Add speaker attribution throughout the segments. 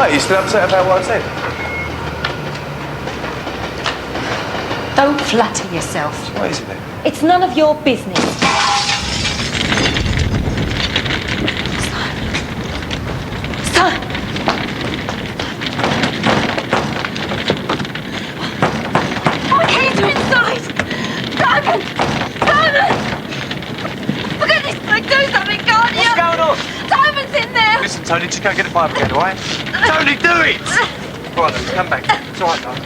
Speaker 1: Mate, you still upset about what I said?
Speaker 2: Don't flatter yourself.
Speaker 1: What is it then?
Speaker 2: It's none of your business. Son! My keys are inside! Simon! Simon! For goodness sake, do something, can't you?
Speaker 1: What's going on?
Speaker 2: Simon's in there!
Speaker 1: Listen, Tony, just go get a fire brigade, all right? Tony, do it! All right, Louise, come back. It's all right, darling.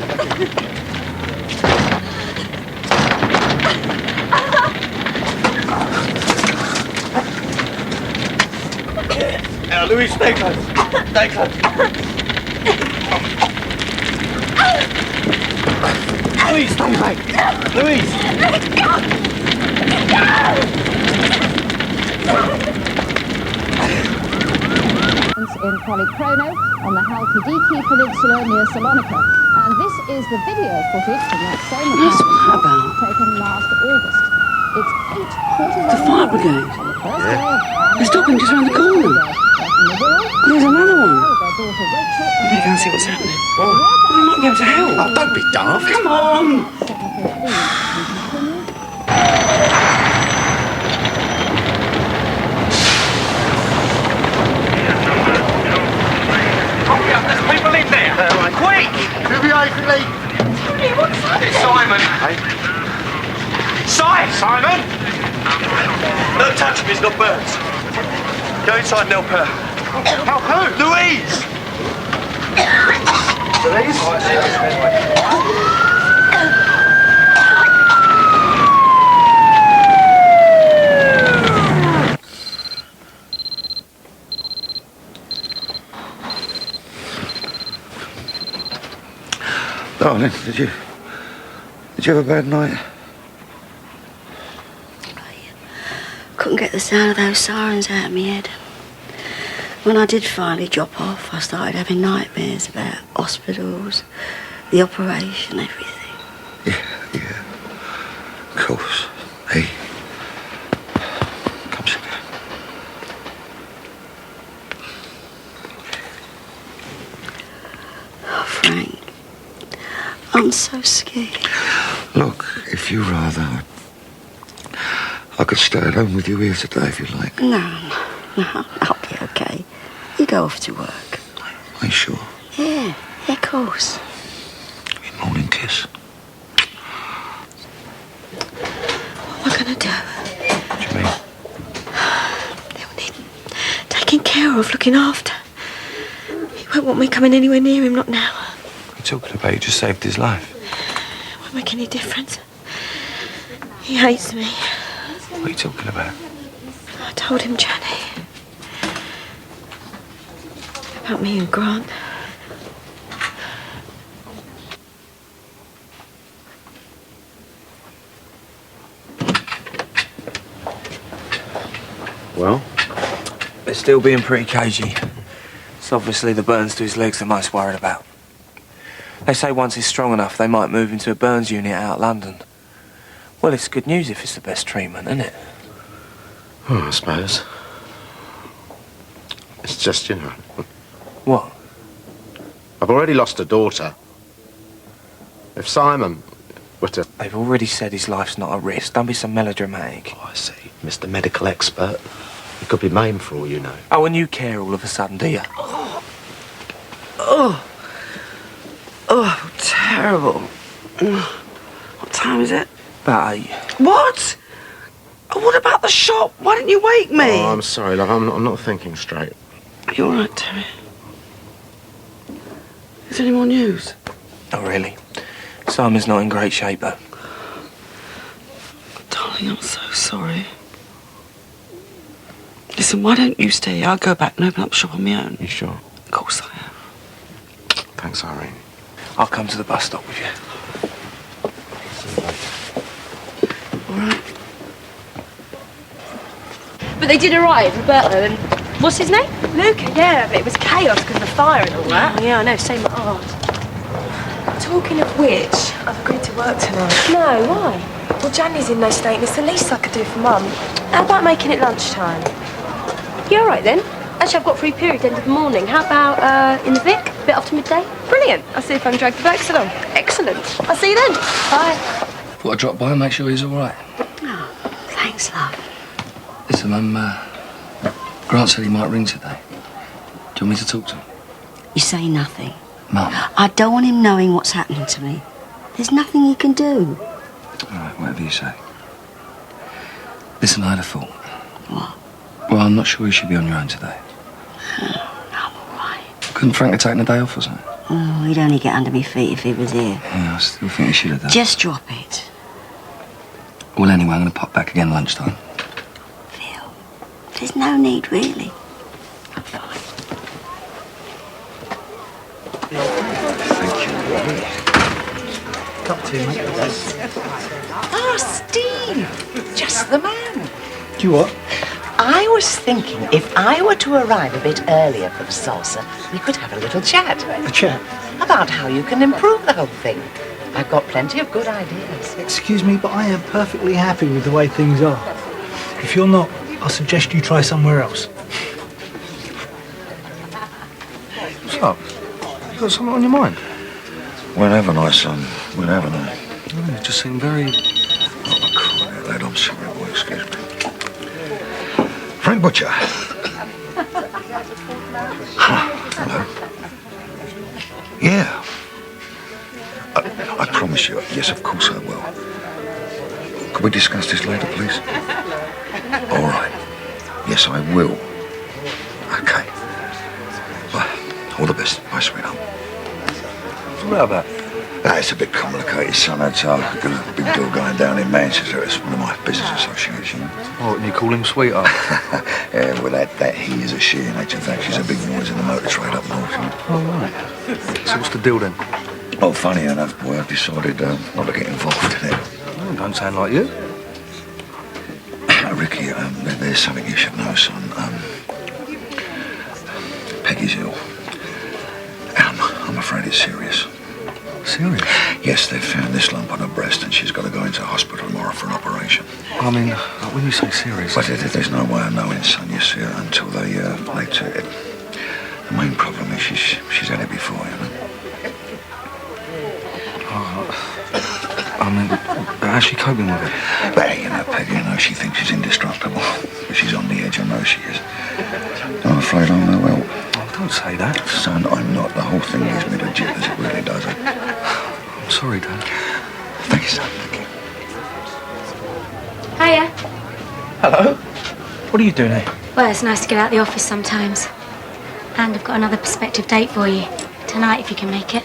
Speaker 1: Now, Louise, stay close. Stay close. Louise, stay back. Louise.
Speaker 3: In Polychrono on the Halkidiki Peninsula near Salonika. And this is the video footage from that same apartment taken last August. It's 8:41.
Speaker 4: The fire brigade. They're stopping just around the corner. There's another one. We better go and see what's happening. We might be able to help.
Speaker 1: Oh, don't be daft.
Speaker 4: Come on!
Speaker 1: There's people in there. Quick! Deviate.
Speaker 2: Tony, what's happening?
Speaker 1: It's Simon. Hey? Simon! Don't touch him, he's got burns. Go inside and help her. Help who? Louise! Louise? Darling, did you have a bad night?
Speaker 4: Couldn't get the sound of those sirens out of my head. When I did finally drop off, I started having nightmares about hospitals, the operation, everything.
Speaker 1: Yeah. Of course. Hey. Come sit down.
Speaker 4: Oh, Frank, I'm so scared.
Speaker 1: Look, if you rather, I could stay at home with you here today if you like.
Speaker 4: No, I'll be okay. You go off to work.
Speaker 1: Are you sure?
Speaker 4: Yeah, of course.
Speaker 1: Morning kiss.
Speaker 4: What am I going to do?
Speaker 1: What do you mean?
Speaker 4: They'll need taking care of, looking after. He won't want me coming anywhere near him, not now.
Speaker 1: What are you talking about? You just saved his life.
Speaker 4: It won't make any difference. He hates me.
Speaker 1: What are you talking about?
Speaker 4: I told him, Johnny. About me and Grant.
Speaker 1: Well? They're still being pretty cagey. It's obviously the burns to his legs they're most worried about. They say once he's strong enough, they might move him to a burns unit out London. Well, it's good news if it's the best treatment, isn't it?
Speaker 5: Oh, I suppose. It's just, you know,
Speaker 1: What?
Speaker 5: I've already lost a daughter. If Simon were to...
Speaker 1: They've already said his life's not at risk. Don't be so melodramatic.
Speaker 5: Oh, I see. Mr. Medical Expert. He could be maimed for all you know.
Speaker 1: Oh, and you care all of a sudden, do you?
Speaker 4: Oh, terrible. What time is it?
Speaker 1: About 8.
Speaker 4: What? Oh, what about the shop? Why didn't you wake me?
Speaker 5: Oh, I'm sorry, love. I'm not thinking straight.
Speaker 4: Are you all right, Terry? Is there any more news?
Speaker 1: Not really. Simon's not in great shape, though.
Speaker 4: Darling, I'm so sorry. Listen, why don't you stay here? I'll go back and open up shop on my own.
Speaker 5: You sure?
Speaker 4: Of course I am.
Speaker 5: Thanks, Irene.
Speaker 1: I'll come to the bus stop with you.
Speaker 4: All right.
Speaker 2: But they did arrive, Roberto and... What's his name? Luca, yeah, but it was chaos because of the fire and all that. Yeah, I know, same at ours.
Speaker 6: Talking of which, I've agreed to work tonight.
Speaker 2: No, why?
Speaker 6: Well, Janny's in no state, and it's the least I could do for Mum. How about making it lunchtime?
Speaker 2: You all right then?
Speaker 6: Actually, I've got free period end of the morning. How about in the Vic, a bit after midday? Brilliant. I'll see if I can drag the blokes along. Excellent. I'll see you then. Bye.
Speaker 7: Thought I'd drop by and make sure he's all right.
Speaker 4: Oh, thanks, love.
Speaker 7: Listen, Grant said he might ring today. Do you want me to talk to him?
Speaker 4: You say nothing.
Speaker 7: Mum.
Speaker 4: I don't want him knowing what's happening to me. There's nothing he can do.
Speaker 7: All right, whatever you say. Listen, I had a thought.
Speaker 4: What?
Speaker 7: Well, I'm not sure you should be on your own today.
Speaker 4: I'm all right.
Speaker 7: Couldn't Frank have taken a day off or something?
Speaker 4: Oh, he'd only get under my feet if he was here.
Speaker 7: Yeah, I still think he should have done.
Speaker 4: Just drop it.
Speaker 7: Well, anyway, I'm going to pop back again lunchtime.
Speaker 4: Phil, there's no need, really. I'm fine.
Speaker 7: Thank you, Robbie.
Speaker 8: Cup of tea, mate.
Speaker 9: Ah, Steve! Just the man.
Speaker 8: Do you what?
Speaker 9: I was thinking if I were to arrive a bit earlier for the salsa, we could have a little chat.
Speaker 8: A chat?
Speaker 9: About how you can improve the whole thing. I've got plenty of good ideas.
Speaker 8: Excuse me, but I am perfectly happy with the way things are. If you're not, I'll suggest you try somewhere else.
Speaker 7: What's up? You got something on your mind?
Speaker 10: When haven't I, son? When haven't I?
Speaker 7: Oh, you just seem very...
Speaker 10: Oh, crying out loud, I'm sorry, boy, excuse me. Frank Butcher. Hello. Yeah. I promise you, yes, of course I will. Could we discuss this later, please? All right. Yes, I will. Okay. Well, all the best. Bye, sweetheart.
Speaker 7: What's all that about?
Speaker 10: It's a bit complicated, son. I've got a big deal going down in Manchester. It's one of my business associations.
Speaker 7: Oh, and you call him sweetheart?
Speaker 10: Yeah, well, that he is a she in actual fact. She's a big noise in the motor trade up north. You know?
Speaker 7: Oh, right. So what's the deal then?
Speaker 10: Oh, funny enough, boy, I've decided not to get involved in it.
Speaker 7: Oh, don't sound like you.
Speaker 10: Ricky, there's something you should know, son. Peggy's ill. I'm afraid it's serious.
Speaker 7: Serious?
Speaker 10: Yes, they've found this lump on her breast and she's got to go into hospital tomorrow for an operation.
Speaker 7: I mean, when you say serious...
Speaker 10: But there's no way of knowing, son, you see, until they took it. The main problem is she's had it before, you know.
Speaker 7: I mean, how's she coping with it?
Speaker 10: Well, you know, Peggy, she thinks she's indestructible. But she's on the edge, I know she is. I'm afraid I'm no help.
Speaker 7: Oh, don't say that.
Speaker 10: Son, I'm not. The whole thing gives me the jitters, it really does.
Speaker 7: I'm sorry, Dad.
Speaker 10: Thank you, son. Thank you.
Speaker 2: Hiya.
Speaker 7: Hello? What are you doing here?
Speaker 2: Well, it's nice to get out of the office sometimes. And I've got another prospective date for you. Tonight, if you can make it.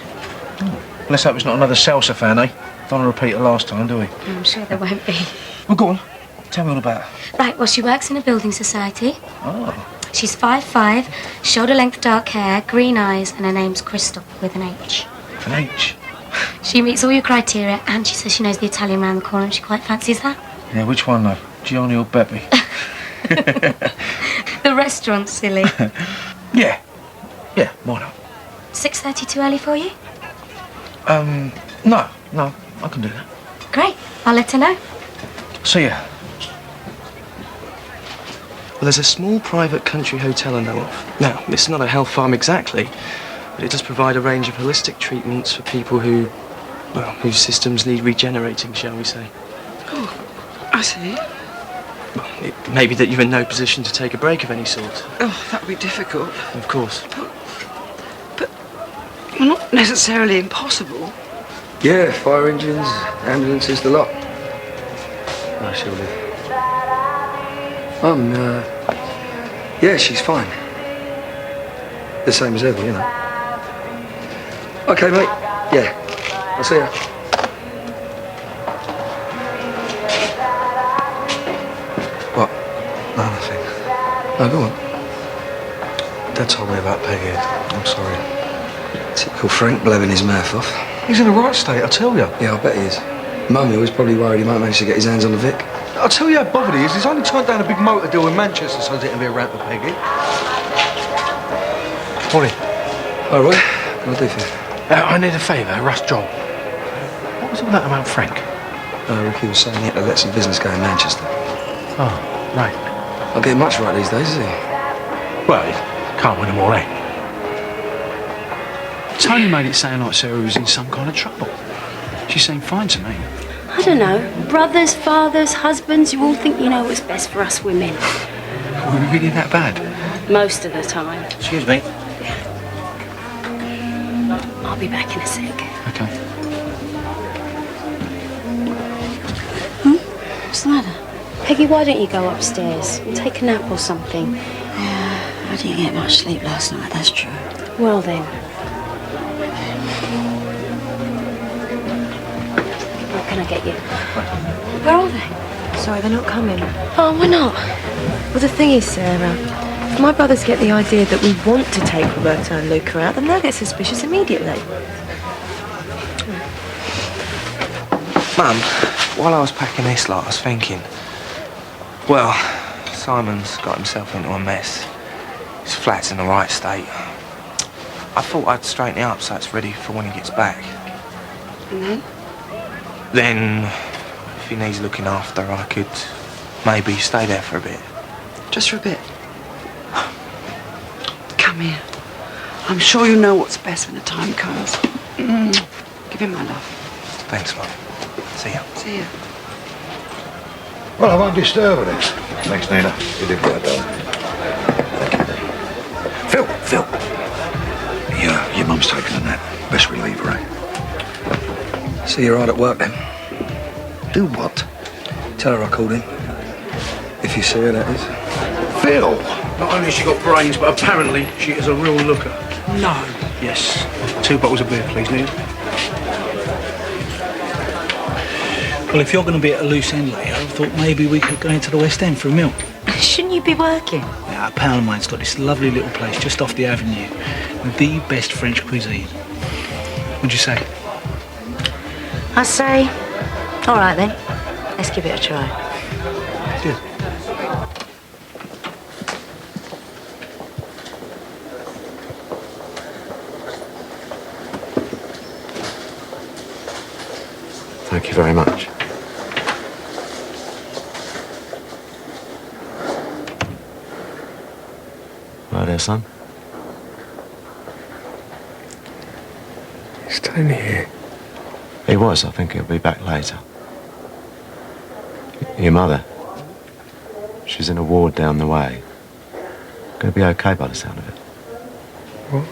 Speaker 7: Let's hope it's not another salsa fan, eh? Don't want to repeat it last time, do we?
Speaker 2: I'm sure there won't be.
Speaker 7: Well, go on. Tell me all about her.
Speaker 2: Right, well, she works in a building society.
Speaker 7: Oh.
Speaker 2: She's 5'5", shoulder-length dark hair, green eyes, and her name's Crystal, with an H.
Speaker 7: An H?
Speaker 2: She meets all your criteria, and she says she knows the Italian round the corner, and she quite fancies that.
Speaker 7: Yeah, which one, though? Gianni or Beppe?
Speaker 2: The restaurant's silly.
Speaker 7: Yeah. Yeah, why not?
Speaker 2: 6:30 too early for you?
Speaker 7: No, I can do that.
Speaker 2: Great, I'll let her know.
Speaker 7: See ya.
Speaker 11: Well, there's a small private country hotel I know of. Now, it's not a health farm exactly, but it does provide a range of holistic treatments for people whose systems need regenerating, shall we say.
Speaker 9: Oh, I see.
Speaker 11: Well, it may be that you're in no position to take a break of any sort.
Speaker 9: Oh, that would be difficult.
Speaker 11: Of course.
Speaker 9: But well, not necessarily impossible.
Speaker 7: Yeah, fire engines, ambulances, the lot. No, she'll live. Yeah, she's fine. The same as ever, you know. Okay, mate. Yeah, I'll see ya. What? No, nothing. No, go on. Dad told me about Peggy. I'm sorry. Typical Frank blowing his mouth off. He's in a right state, I tell you. Yeah, I bet he is. Mummy was probably worried he might manage to get his hands on the Vic. I'll tell you how bothered he is. He's only turned down a big motor deal in Manchester so he can be around with Peggy. Morning. All right. What can I do for you? I need a favour, a rush job. What was all that about Frank? Ricky was saying he had to let some business go in Manchester. Oh, right. Not getting much right these days, is he?
Speaker 8: Well, you can't win them all, eh? Tony made it sound like Sarah was in some kind of trouble. She seemed fine to me.
Speaker 4: I don't know. Brothers, fathers, husbands, you all think you know what's best for us women.
Speaker 8: Were we really that bad?
Speaker 4: Most of the time.
Speaker 8: Excuse me.
Speaker 4: I'll be back in a sec.
Speaker 8: Okay.
Speaker 4: What's the matter? Peggy, why don't you go upstairs and take a nap or something?
Speaker 12: Yeah, I didn't get much sleep last night, that's true.
Speaker 4: Well then. What can I get you?
Speaker 6: Where are they? Sorry, they're not coming.
Speaker 4: Oh, why not?
Speaker 6: Well, the thing is, Sarah, if my brothers get the idea that we want to take Roberta and Luca out, then they'll get suspicious immediately.
Speaker 1: Mum, while I was packing this lot, I was thinking, well, Simon's got himself into a mess. His flat's in the right state. I thought I'd straighten it up so it's ready for when he gets back.
Speaker 4: And then?
Speaker 1: Then, if he needs looking after, I could maybe stay there for a bit.
Speaker 12: Just for a bit. Come here. I'm sure you know what's best when the time comes. Give him my love.
Speaker 1: Thanks, Mum. See ya.
Speaker 12: See ya.
Speaker 10: Well, I won't disturb her then. Thanks, Nina. You did well done. Phil. Your mum's taking a nap. Best we leave her, eh?
Speaker 7: See you right at work then.
Speaker 10: Do what?
Speaker 7: Tell her I called in. If you see her, that is.
Speaker 10: Phil!
Speaker 8: Not only has she got brains, but apparently she is a real looker.
Speaker 12: No.
Speaker 8: Yes. 2 bottles of beer, please, Neil. Well, if you're going to be at a loose end later, I thought maybe we could go into the West End for a meal.
Speaker 9: Shouldn't you be working?
Speaker 8: Yeah, a pal of mine's got this lovely little place just off the avenue with the best French cuisine. What'd you say?
Speaker 9: I say, all right then, let's give it a try.
Speaker 8: Good.
Speaker 5: Thank you very much. Hello there, son.
Speaker 11: Is Tony here?
Speaker 5: He was. I think he'll be back later. Your mother? She's in a ward down the way. Gonna be okay by the sound of it.
Speaker 11: What?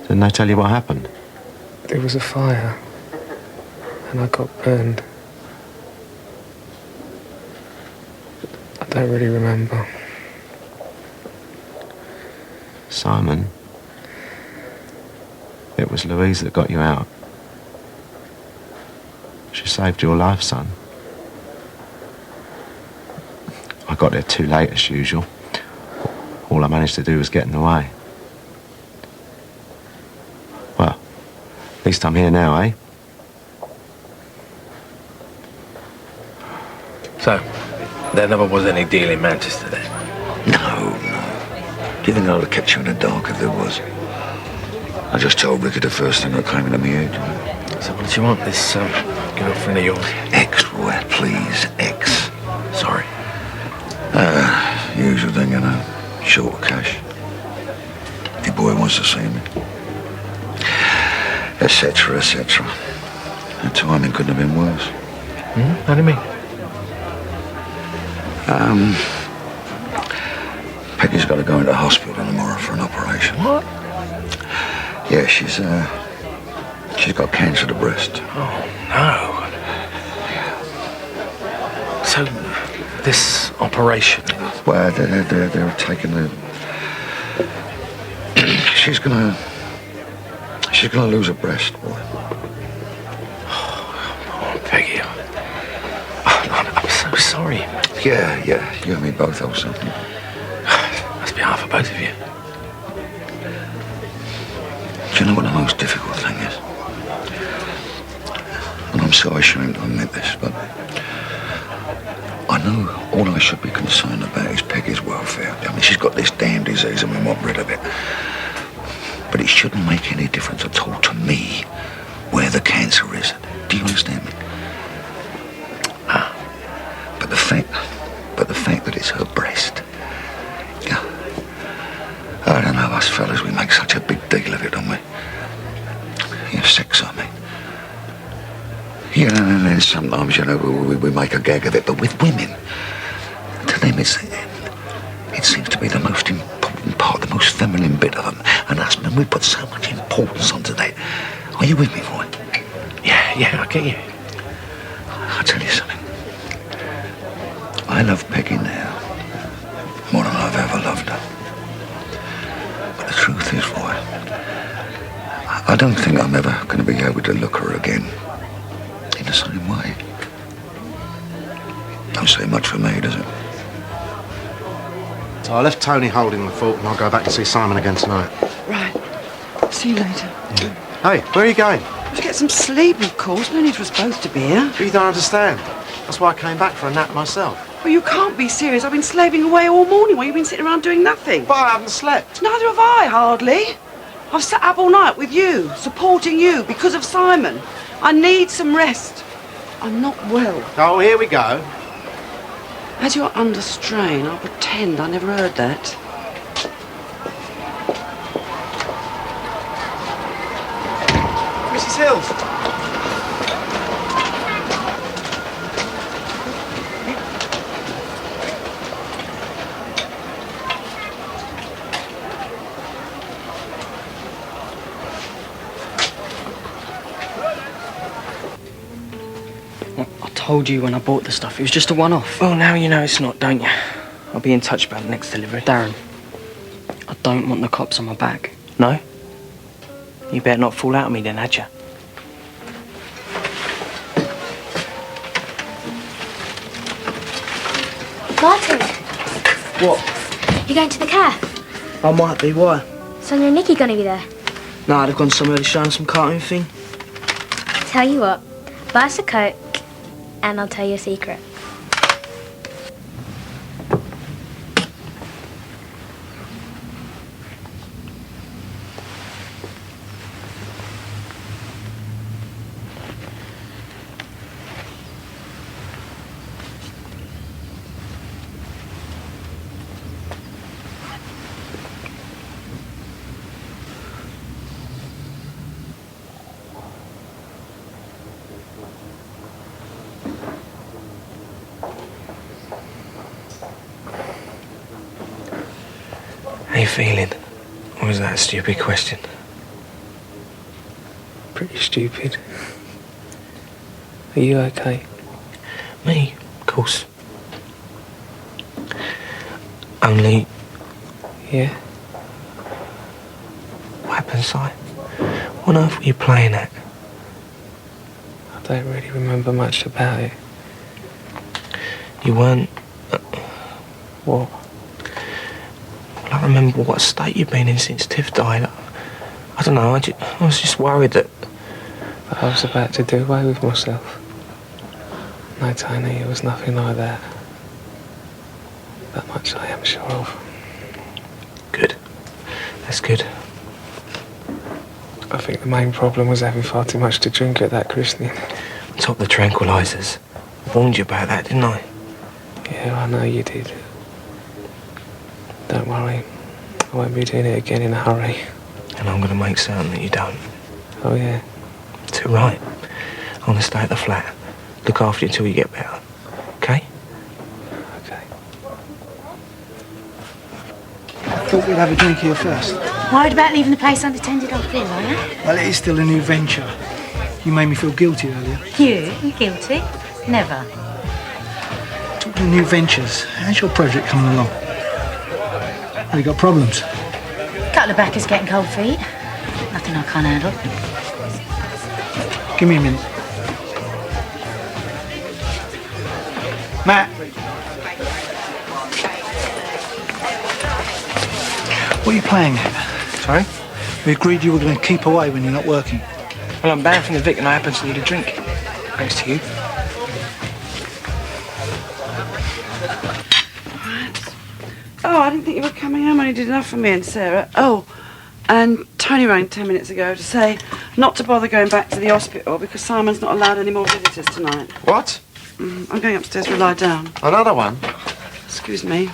Speaker 5: Didn't they tell you what happened?
Speaker 11: There was a fire, and I got burned. I don't really remember.
Speaker 5: Simon? It was Louise that got you out. She saved your life, son. I got there too late, as usual. All I managed to do was get in the way. Well, at least I'm here now, eh?
Speaker 13: So, there never was any deal in Manchester then?
Speaker 10: No. Do you think I would have kept you in the dark if there was? I just told Ricky the first thing that came into my head.
Speaker 13: So what did you want, this girlfriend of yours?
Speaker 10: X, Roy, please, X.
Speaker 13: Sorry.
Speaker 10: Usual thing, you know. Short of cash. Your boy wants to see me. Etc., etc. The timing couldn't have been worse.
Speaker 13: How do you mean?
Speaker 10: Peggy's got to go into hospital tomorrow for an operation.
Speaker 13: What?
Speaker 10: Yeah, she's got cancer of the breast.
Speaker 13: Oh, no. So, this operation?
Speaker 10: Well, they're taking the... She's gonna lose her breast, boy.
Speaker 13: Oh, Peggy. I'm so sorry.
Speaker 10: Yeah, you and me both, old son.
Speaker 13: Must be hard for both of you.
Speaker 10: Do you know what the most difficult thing is? And I'm so ashamed to admit this, but I know all I should be concerned about is Peggy's welfare. I mean, she's got this damn disease and we want rid of it. But it shouldn't make any difference at all to me where the cancer is. Do you understand me? But the fact that it's her breast Us fellas, we make such a big deal of it, don't we? Yeah, sex, I mean. Yeah, and then sometimes, you know, we make a gag of it, but with women, to them it seems to be the most important part, the most feminine bit of them. And us men, we put so much importance onto that. Are you with me, boy?
Speaker 11: Yeah, I get you.
Speaker 10: I'll tell you something. I love Peggy now more than I've ever loved her. But the truth is, boy, I don't think I'm ever going to be able to look her again in the same way. Don't say much for me, does it?
Speaker 5: So I left Tony holding the fort and I'll go back to see Simon again tonight.
Speaker 12: Right. See you later.
Speaker 5: Hey, where are you going?
Speaker 12: To get some sleep, of course. No need for us both to be here.
Speaker 5: You don't understand. That's why I came back for a nap myself.
Speaker 12: Well, you can't be serious. I've been slaving away all morning while you've been sitting around doing nothing.
Speaker 5: But I haven't slept.
Speaker 12: Neither have I, hardly. I've sat up all night with you, supporting you because of Simon. I need some rest. I'm not well.
Speaker 5: Oh, here we go.
Speaker 12: As you're under strain, I'll pretend I never heard that.
Speaker 5: Mrs. Hills.
Speaker 11: I told you when I bought the stuff, it was just a one-off. Well, now you know it's not, don't you? I'll be in touch about the next delivery. Darren, I don't want the cops on my back. No? You better not fall out on me then, had ya?
Speaker 14: Martin,
Speaker 11: What?
Speaker 14: you going to the cafe?
Speaker 11: I might be, why?
Speaker 14: Sonia and Nikki gonna be there.
Speaker 11: Nah, they've gone somewhere to show them some cartoon thing.
Speaker 14: Tell you what, buy us a Coke and I'll tell you a secret.
Speaker 1: How you feeling? Or was that a stupid question?
Speaker 11: Pretty stupid. Are you okay?
Speaker 1: Me? Of course. Only...
Speaker 11: Yeah?
Speaker 1: What happened, Si? What on earth were you playing at?
Speaker 11: I don't really remember much about it.
Speaker 1: You weren't...
Speaker 11: What?
Speaker 1: Well, I remember what state you've been in since Tiff died. I don't know, I was just worried that...
Speaker 11: I was about to do away with myself. No, Tony, it was nothing like that. That much I am sure of.
Speaker 1: Good. That's good.
Speaker 11: I think the main problem was having far too much to drink at that christening.
Speaker 1: On top of the tranquilizers. I warned you about that, didn't I?
Speaker 11: Yeah, I know you did. Don't worry. I won't be doing it again in a hurry.
Speaker 1: And I'm going to make certain that you don't.
Speaker 11: Oh, yeah?
Speaker 1: Too right. I'm going to stay at the flat. Look after you until you get better. Okay?
Speaker 11: Okay.
Speaker 8: Thought we'd have a drink here first.
Speaker 14: Worried about leaving the place unattended after dinner, are you?
Speaker 8: Well, it is still a new venture. You made me feel guilty earlier.
Speaker 14: You guilty? Never.
Speaker 8: Talking of new ventures, how's your project coming along? Have you got problems?
Speaker 14: Couple of backers getting cold feet. Nothing I can't handle.
Speaker 8: Give me a minute. Matt. What are you playing at?
Speaker 11: Sorry?
Speaker 8: We agreed you were going to keep away when you're not working.
Speaker 11: Well, I'm banned from the Vic and I happen to need a drink. Thanks to you.
Speaker 12: Oh, I didn't think you were coming home. Only did enough for me and Sarah. Oh, and Tony rang 10 minutes ago to say not to bother going back to the hospital because Simon's not allowed any more visitors tonight.
Speaker 5: What?
Speaker 12: I'm going upstairs to lie down.
Speaker 5: Another one?
Speaker 12: Excuse me.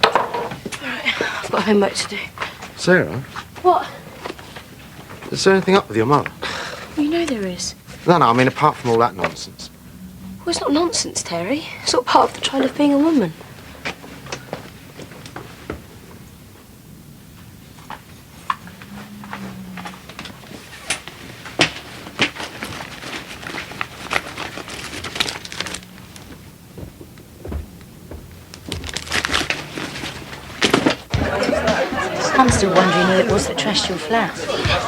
Speaker 6: I've got homework to do.
Speaker 5: Sarah,
Speaker 6: What?
Speaker 5: is there anything up with your mother?
Speaker 6: You know there is.
Speaker 5: No, I mean, apart from all that nonsense.
Speaker 6: Well, it's not nonsense, Terry. It's all part of the trial of being a woman.
Speaker 9: I'm still wondering who it was that trashed your flat.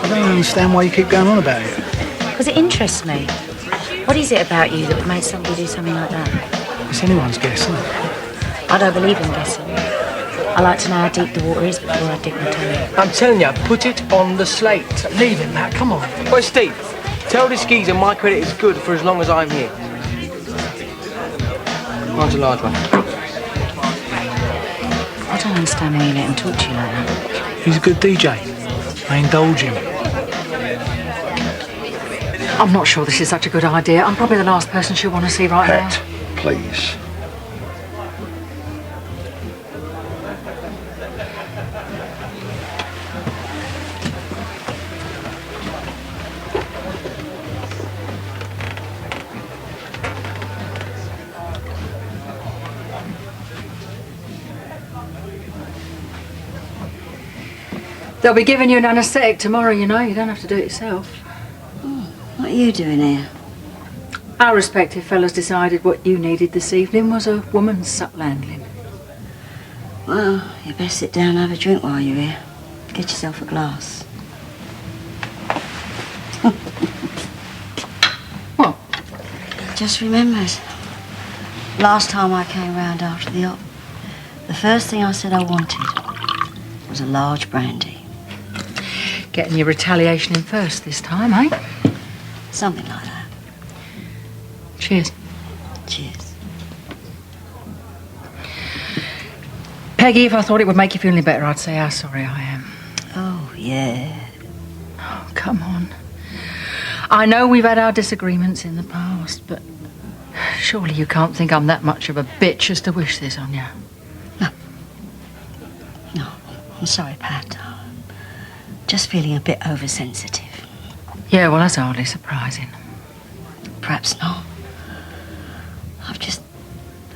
Speaker 8: I don't understand why you keep going on about it.
Speaker 9: Because it interests me. What is it about you that would make somebody do something like that?
Speaker 8: It's anyone's guess, isn't it?
Speaker 9: I don't believe in guessing. I like to know how deep the water is before I dip my toe in.
Speaker 11: I'm telling you, put it on the slate.
Speaker 8: Leave it, Matt, come on.
Speaker 11: Well, Steve, tell this geezer my credit is good for as long as I'm here. Mine's a large one.
Speaker 9: I don't understand why you let him talk to you like that.
Speaker 8: He's a good DJ. I indulge him.
Speaker 15: I'm not sure this is such a good idea. I'm probably the last person she'll want to see right now.
Speaker 10: Pat, please.
Speaker 15: They'll be giving you an anaesthetic tomorrow, you know. You don't have to do it yourself.
Speaker 4: What are you doing here?
Speaker 15: Our respective fellows decided what you needed this evening was a woman's subtle handling.
Speaker 4: Well, you best sit down and have a drink while you're here. Get yourself a glass.
Speaker 15: What?
Speaker 4: Just remembered. Last time I came round after the op, the first thing I said I wanted was a large brandy.
Speaker 15: Getting your retaliation in first this time, eh?
Speaker 4: Something like that.
Speaker 15: Cheers.
Speaker 4: Cheers.
Speaker 15: Peggy, if I thought it would make you feel any better, I'd say how sorry I am.
Speaker 4: Oh, yeah.
Speaker 15: Oh, come on. I know we've had our disagreements in the past, but surely you can't think I'm that much of a bitch as to wish this on you.
Speaker 4: No, I'm sorry, Pat. Just feeling a bit oversensitive.
Speaker 15: Yeah, well, that's hardly surprising.
Speaker 4: Perhaps not. I've just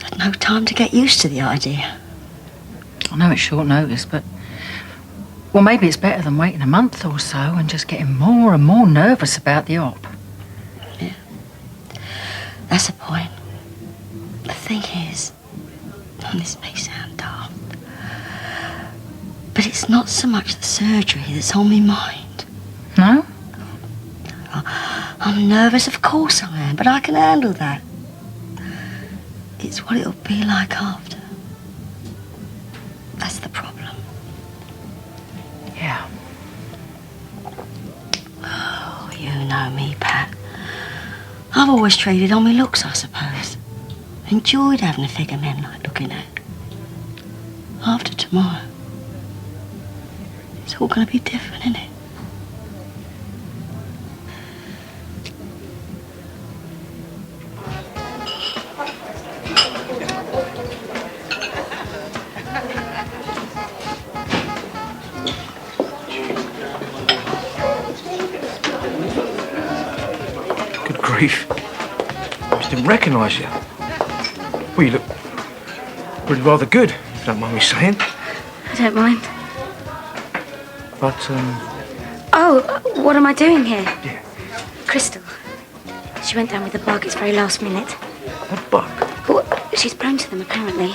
Speaker 4: had no time to get used to the idea.
Speaker 15: I know it's short notice, but... Well, maybe it's better than waiting a month or so and just getting more and more nervous about the op.
Speaker 4: Yeah. That's the point. The thing is, and this may sound daft, but it's not so much the surgery that's on my mind.
Speaker 15: No?
Speaker 4: I'm nervous, of course I am, but I can handle that. It's what it'll be like after. That's the problem.
Speaker 15: Yeah.
Speaker 4: Oh, you know me, Pat. I've always traded on my looks, I suppose. Enjoyed having a figure men like looking at. After tomorrow, it's all going to be different, isn't it?
Speaker 7: Good grief. I just didn't recognise you. Well, you look really rather good, if you don't mind me saying.
Speaker 14: I don't mind.
Speaker 7: But,
Speaker 14: Oh, what am I doing here? Yeah. Crystal. She went down with a bug. It's very last minute.
Speaker 7: A bug?
Speaker 14: Well, she's prone to them, apparently.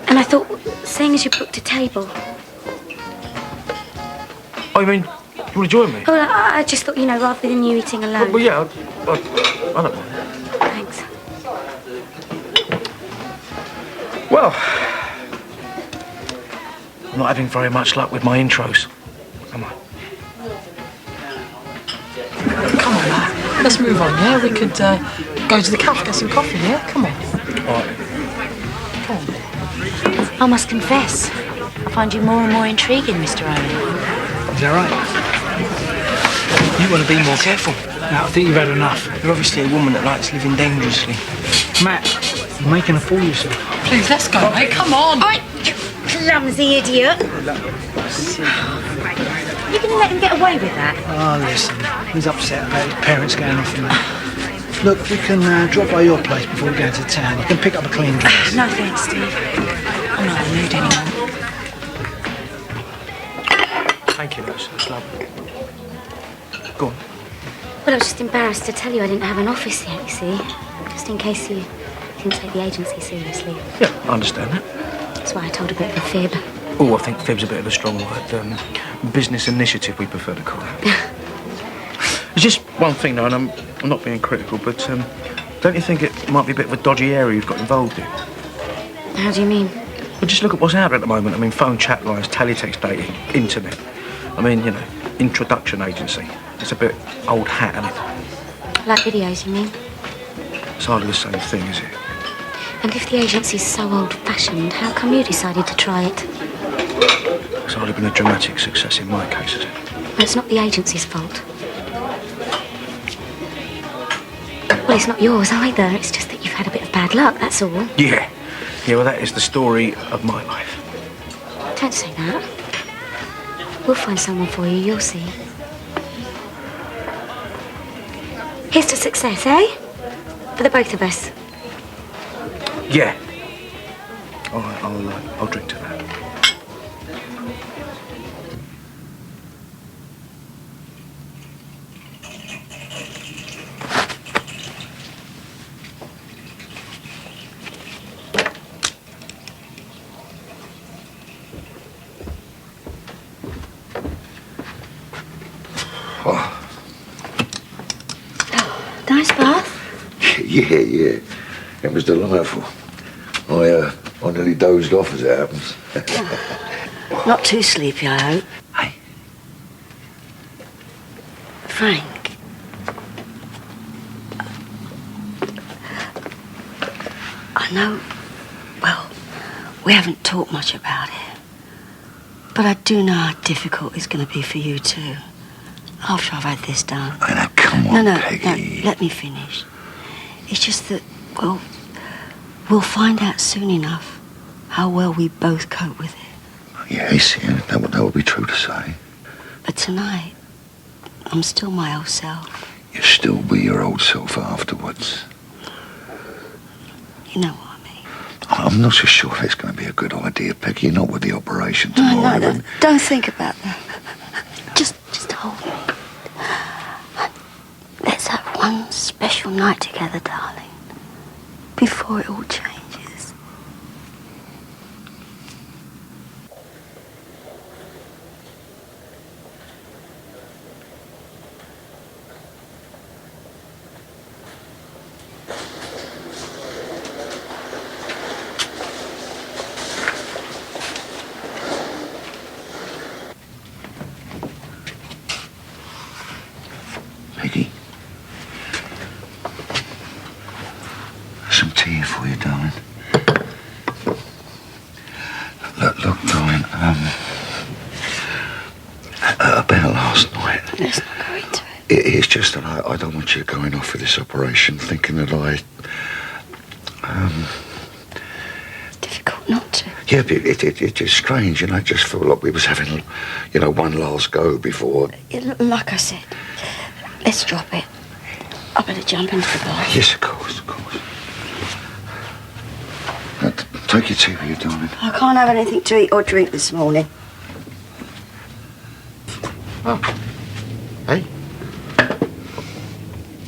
Speaker 14: And I thought, seeing as you booked a table...
Speaker 7: Oh, you mean, you want to join me?
Speaker 14: Oh, I just thought, you know, rather than you eating alone.
Speaker 7: Well, yeah, I don't mind.
Speaker 14: Thanks.
Speaker 7: Well, I'm not having very much luck with my intros, am I?
Speaker 15: Come on, Matt. Let's move on, yeah? We could go to the cafe, get some coffee, yeah? Come on.
Speaker 7: All right.
Speaker 15: Come on.
Speaker 9: I must confess, I find you more and more intriguing, Mr. Owen.
Speaker 8: Is that right?
Speaker 7: You want to be more careful.
Speaker 8: No, I think you've had enough.
Speaker 7: You're obviously a woman that likes living dangerously.
Speaker 8: Matt, you're making a fool of yourself.
Speaker 15: Please, let's go, mate. Come on.
Speaker 9: You clumsy idiot.
Speaker 12: bless you.
Speaker 14: You gonna let him get away with that?
Speaker 8: Oh, listen, he's upset about his parents going off and that. Look, we can drop by your place before we go to town. You can pick up a clean dress.
Speaker 9: No thanks, Steve. I'm not in the mood anymore.
Speaker 7: Thank you, Rose. That's lovely. Go on.
Speaker 14: Well, I was just embarrassed to tell you I didn't have an office yet, you see. Just in case you didn't take the agency seriously.
Speaker 7: Yeah, I understand that.
Speaker 14: That's why I told a bit of a fib.
Speaker 7: Oh, I think fib's a bit of a strong word. Business initiative, we prefer to call it. There's just one thing, though, and I'm not being critical, but don't you think it might be a bit of a dodgy area you've got involved in?
Speaker 14: How do you mean?
Speaker 7: Well, just look at what's out there at the moment. I mean, phone chat lines, teletext dating, internet. I mean, you know, introduction agency. It's a bit old hat, isn't it?
Speaker 14: Like videos, you mean?
Speaker 7: It's hardly the same thing, is it?
Speaker 14: And if the agency's so old-fashioned, how come you decided to try it?
Speaker 7: It's hardly been a dramatic success in my case, has it?
Speaker 14: Well, it's not the agency's fault. Well, it's not yours either. It's just that you've had a bit of bad luck, that's all.
Speaker 7: Yeah. Yeah, well, that is the story of my life.
Speaker 14: Don't say that. We'll find someone for you, you'll see. Here's to success, eh? For the both of us.
Speaker 7: Yeah. All right, I'll drink to that.
Speaker 4: Nice bath?
Speaker 10: Yeah. It was delightful. I nearly dozed off as it happens.
Speaker 4: Not too sleepy, I hope.
Speaker 10: Hey.
Speaker 4: Frank. I know, well, we haven't talked much about it. But I do know how difficult it's going to be for you too. After I've had this done.
Speaker 10: Now, come on,
Speaker 4: No,
Speaker 10: Peggy.
Speaker 4: let me finish. It's just that, well, we'll find out soon enough how well we both cope with it.
Speaker 10: Yes, yeah, that would be true to say.
Speaker 4: But tonight, I'm still my old self.
Speaker 10: You'll still be your old self afterwards.
Speaker 4: You know what I mean.
Speaker 10: I'm not so sure that's going to be a good idea, Peggy. Not with the operation tomorrow.
Speaker 4: No, don't think about that. Just hold me. Let's have one special night together, darling. Before it all changes.
Speaker 10: Peggy. Some tea for you, darling. Look, darling, about last night.
Speaker 4: Let's not go into it.
Speaker 10: It's just that I don't want you going off for this operation thinking that
Speaker 4: Difficult not to.
Speaker 10: Yeah, but it's just strange, you know. I just felt like we was having, you know, one last go before.
Speaker 4: Like I said, let's drop it. I better jump into the bar.
Speaker 10: Yes, of course. Now, take your tea with you, darling.
Speaker 4: I can't have anything to eat or drink this morning.
Speaker 5: Oh. Hey.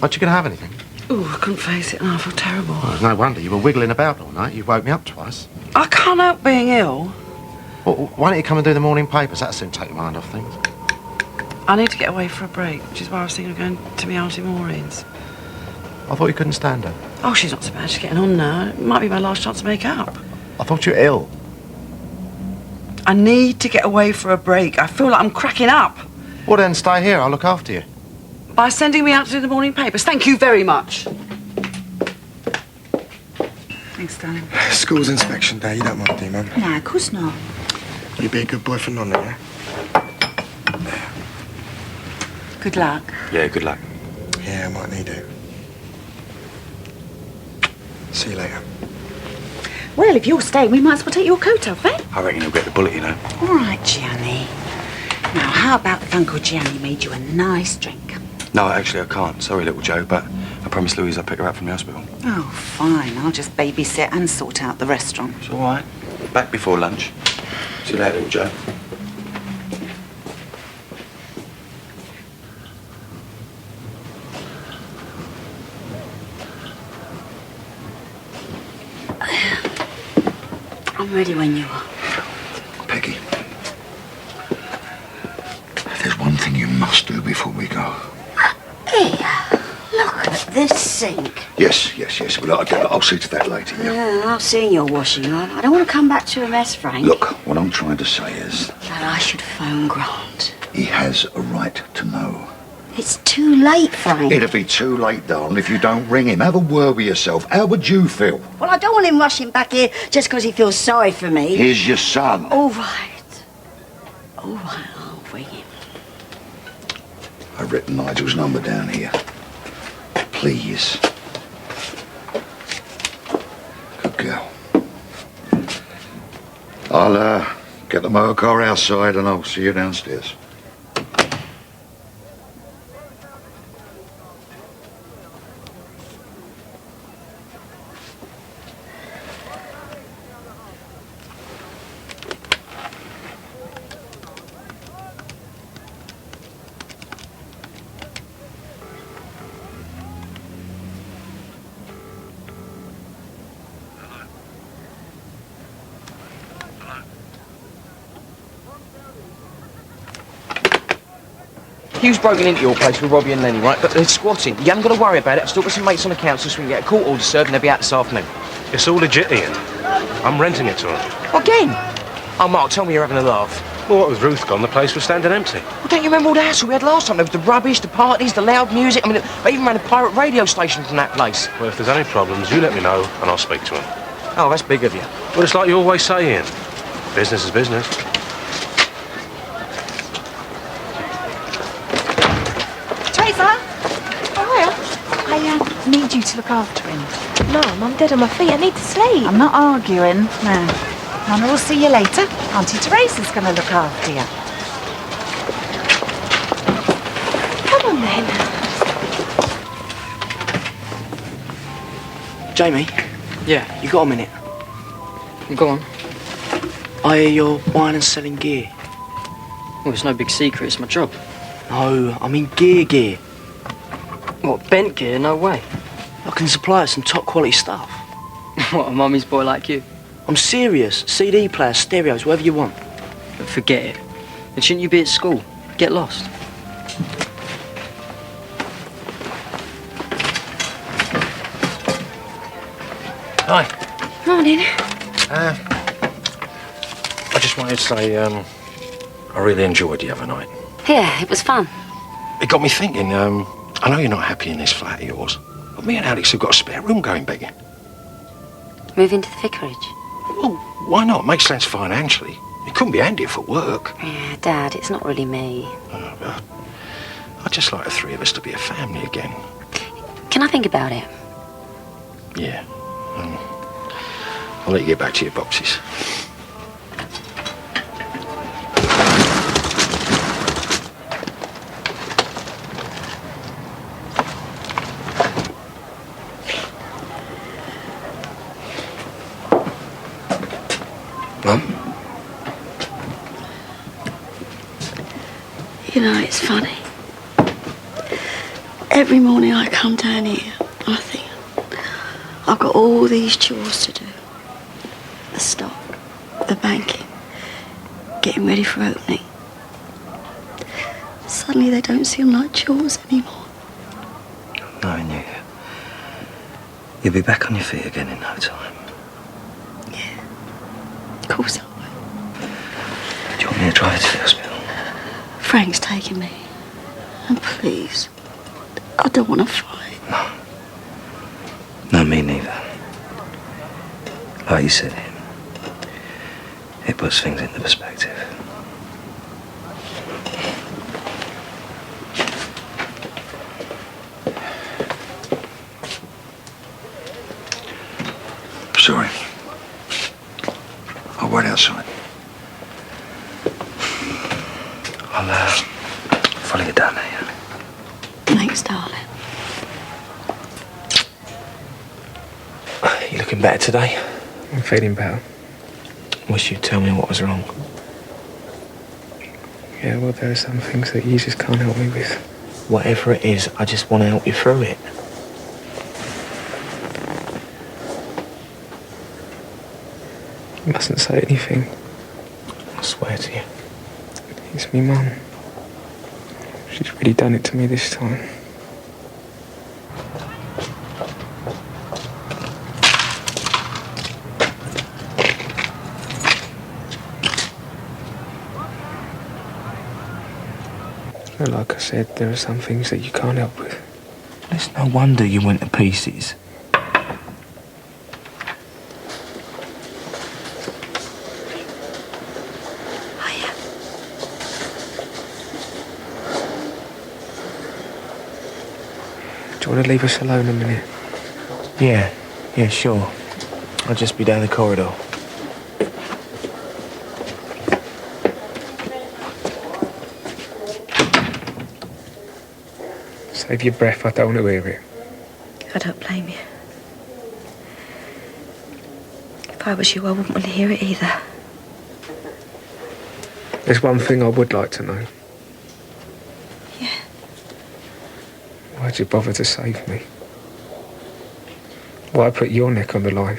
Speaker 5: Aren't you going to have anything?
Speaker 12: Oh, I couldn't face it and I feel terrible.
Speaker 5: Well, it's no wonder. You were wiggling about all night. You woke me up twice.
Speaker 12: I can't help being ill.
Speaker 5: Well, why don't you come and do the morning papers? That'll soon take your mind off things.
Speaker 12: I need to get away for a break, which is why I was thinking of going to my Auntie Maureen's.
Speaker 5: I thought you couldn't stand her.
Speaker 12: Oh, she's not so bad. She's getting on now. It might be my last chance to make up.
Speaker 5: I thought you were ill.
Speaker 12: I need to get away for a break. I feel like I'm cracking up.
Speaker 5: Well, then stay here. I'll look after you.
Speaker 12: By sending me out to do the morning papers. Thank you very much.
Speaker 16: Thanks, darling.
Speaker 17: School's inspection day. You don't mind, do you, Mum?
Speaker 16: No, of course not.
Speaker 17: You be a good boy for Nonna, yeah?
Speaker 16: Good luck.
Speaker 13: Yeah, good luck.
Speaker 17: Yeah, I might need it. See you later.
Speaker 16: Well, if you're staying, we might as well take your coat off, eh?
Speaker 13: I reckon you'll get the bullet, you know.
Speaker 16: All right, Gianni. How about if Uncle Gianni made you a nice drink?
Speaker 7: No, actually, I can't. Sorry, little Joe, but I promised Louise I'd pick her up from the hospital.
Speaker 16: Oh, fine. I'll just babysit and sort out the restaurant.
Speaker 7: It's all right. Back before lunch. See you later, little Joe.
Speaker 4: I'm ready when you are.
Speaker 10: Peggy, there's one thing you must do before we go.
Speaker 4: Here, look at this sink.
Speaker 10: Yes. Well, I'll see to that later, yeah?
Speaker 4: I've seen your washing on. I don't want to come back to a mess, Frank.
Speaker 10: Look, what I'm trying to say is...
Speaker 4: that I should phone Grant.
Speaker 10: he has a right to know.
Speaker 4: It's too late, Frank.
Speaker 10: It'll be too late, darling, if you don't ring him. Have a word with yourself. How would you feel?
Speaker 4: Well, I don't want him rushing back here just because he feels sorry for me.
Speaker 10: Here's your son.
Speaker 4: All right, I'll ring him.
Speaker 10: I've written Nigel's number down here. Please. Good girl. I'll get the motor car outside and I'll see you downstairs.
Speaker 11: Hugh's broken into your place with Robbie and Lenny, right? But they're squatting. You haven't got to worry about it. I've still got some mates on the council, so we can get a court order served and they'll be out this afternoon.
Speaker 18: It's all legit, Ian. I'm renting it to them.
Speaker 11: Again? Oh, Mark, tell me you're having a laugh.
Speaker 18: Well, what with Ruth gone, the place was standing empty.
Speaker 11: Well, don't you remember all the hassle we had last time? There was the rubbish, the parties, the loud music. I mean, they even ran a pirate radio station from that place.
Speaker 18: Well, if there's any problems, you let me know and I'll speak to them.
Speaker 11: Oh, that's big of you.
Speaker 18: Well, it's like you always say, Ian. Business is business.
Speaker 16: I need you to look after him.
Speaker 6: Mum, I'm dead on my feet. I need to sleep.
Speaker 16: I'm not arguing. No. Nonna will see you later. Auntie Teresa's going to look after you.
Speaker 6: Come on, then.
Speaker 11: Jamie? Yeah, you got a minute?
Speaker 19: Go on.
Speaker 11: I hear you're buying and selling gear.
Speaker 19: Well, it's no big secret. It's my job.
Speaker 11: No, I mean gear.
Speaker 19: What, bent gear? No way.
Speaker 11: I can supply us some top quality stuff.
Speaker 19: What, a mummy's boy like you?
Speaker 11: I'm serious. CD players, stereos, whatever you want.
Speaker 19: But forget it. And shouldn't you be at school? Get lost.
Speaker 18: Hi.
Speaker 6: Morning.
Speaker 18: I just wanted to say, I really enjoyed the other night.
Speaker 14: Yeah, it was fun.
Speaker 18: It got me thinking, I know you're not happy in this flat of yours, but me and Alex have got a spare room going begging.
Speaker 14: Move into the vicarage.
Speaker 18: Well, why not? Makes sense financially. It couldn't be handier for work.
Speaker 14: Yeah, Dad, it's not really me.
Speaker 18: I'd just like the three of us to be a family again.
Speaker 14: Can I think about it?
Speaker 18: Yeah. I'll let you get back to your boxes.
Speaker 10: Mum?
Speaker 4: You know, it's funny. Every morning I come down here, I think, I've got all these chores to do. The stock, the banking, getting ready for opening. Suddenly they don't seem like chores anymore.
Speaker 7: Knowing you, you'll be back on your feet again in no time.
Speaker 4: Of course I will.
Speaker 7: Do you want me to drive to the hospital?
Speaker 4: Frank's taking me. And please, I don't want to fight.
Speaker 7: No, me neither. Like you said, it puts things into perspective.
Speaker 10: Sorry. I'll wait outside.
Speaker 7: I'll
Speaker 1: You looking better today?
Speaker 17: I'm feeling better.
Speaker 1: Wish you'd tell me what was wrong.
Speaker 17: Yeah, well, there are some things that you just can't help me with.
Speaker 1: Whatever it is, I just want to help you through it.
Speaker 17: You mustn't say anything.
Speaker 1: I swear to you.
Speaker 17: It's me mum. She's really done it to me this time. Well, like I said, there are some things that you can't help with.
Speaker 1: It's no wonder you went to pieces.
Speaker 17: Do you want to leave us alone a minute?
Speaker 1: Yeah, sure. I'll just be down the corridor.
Speaker 17: Save your breath, I don't want to hear it.
Speaker 4: I don't blame you. If I was you, I wouldn't want to hear it either.
Speaker 17: There's one thing I would like to know.
Speaker 4: Yeah.
Speaker 17: Why'd you bother to save me? Why put your neck on the line?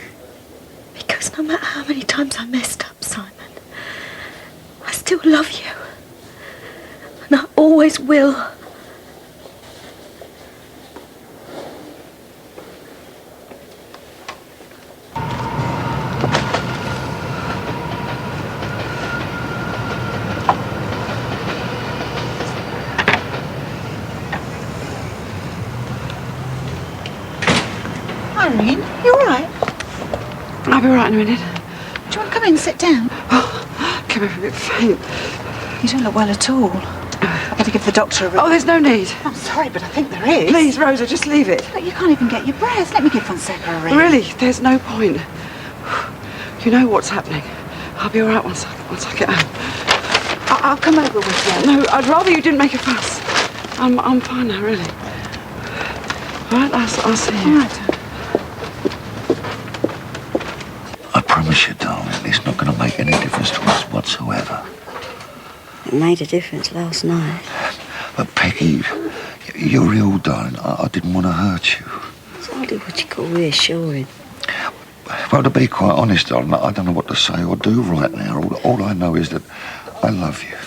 Speaker 4: Because no matter how many times I messed up, Simon, I still love you. And I always will.
Speaker 16: Irene, you all right?
Speaker 12: I'll be right in a minute.
Speaker 16: Do you want to come in and sit down?
Speaker 12: Came over a bit faint.
Speaker 16: You don't look well at all. I better give the doctor a ring.
Speaker 12: Oh, there's no need.
Speaker 16: I'm sorry, but I think there is.
Speaker 12: Please, Rosa, just leave it.
Speaker 16: Look, you can't even get your breath. Let me give Fonseca a ring.
Speaker 12: Really, there's no point. You know what's happening. I'll be all right once I get home.
Speaker 16: I'll come over with you.
Speaker 12: No, I'd rather you didn't make a fuss. I'm fine now, really. All right, I'll see you.
Speaker 16: All right.
Speaker 10: I promise you, darling, it's not going to make any difference to us whatsoever.
Speaker 4: It made a difference last night.
Speaker 10: But Peggy, you're ill, darling. I didn't want to hurt you.
Speaker 4: It's hardly what you call reassuring.
Speaker 10: Well, to be quite honest, darling, I don't know what to say or do right now. All I know is that I love you.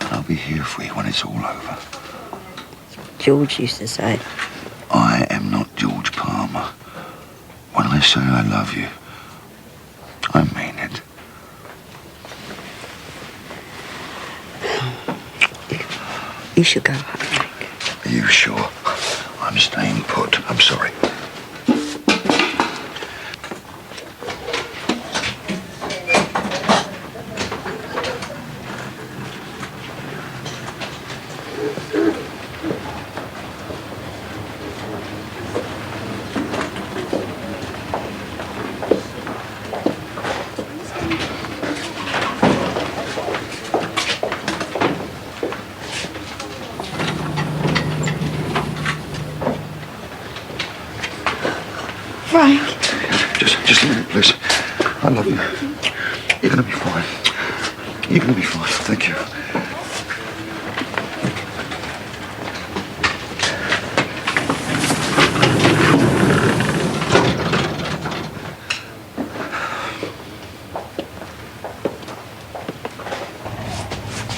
Speaker 10: And I'll be here for you when it's all over.
Speaker 4: George used to say.
Speaker 10: I am not George Palmer. When I say I love you, I mean it.
Speaker 4: You should go home.
Speaker 10: Are you sure? I'm staying put. I'm sorry.
Speaker 16: Frank.
Speaker 10: Just leave it, please. I love you. You're gonna be fine. You're gonna be fine. Thank you.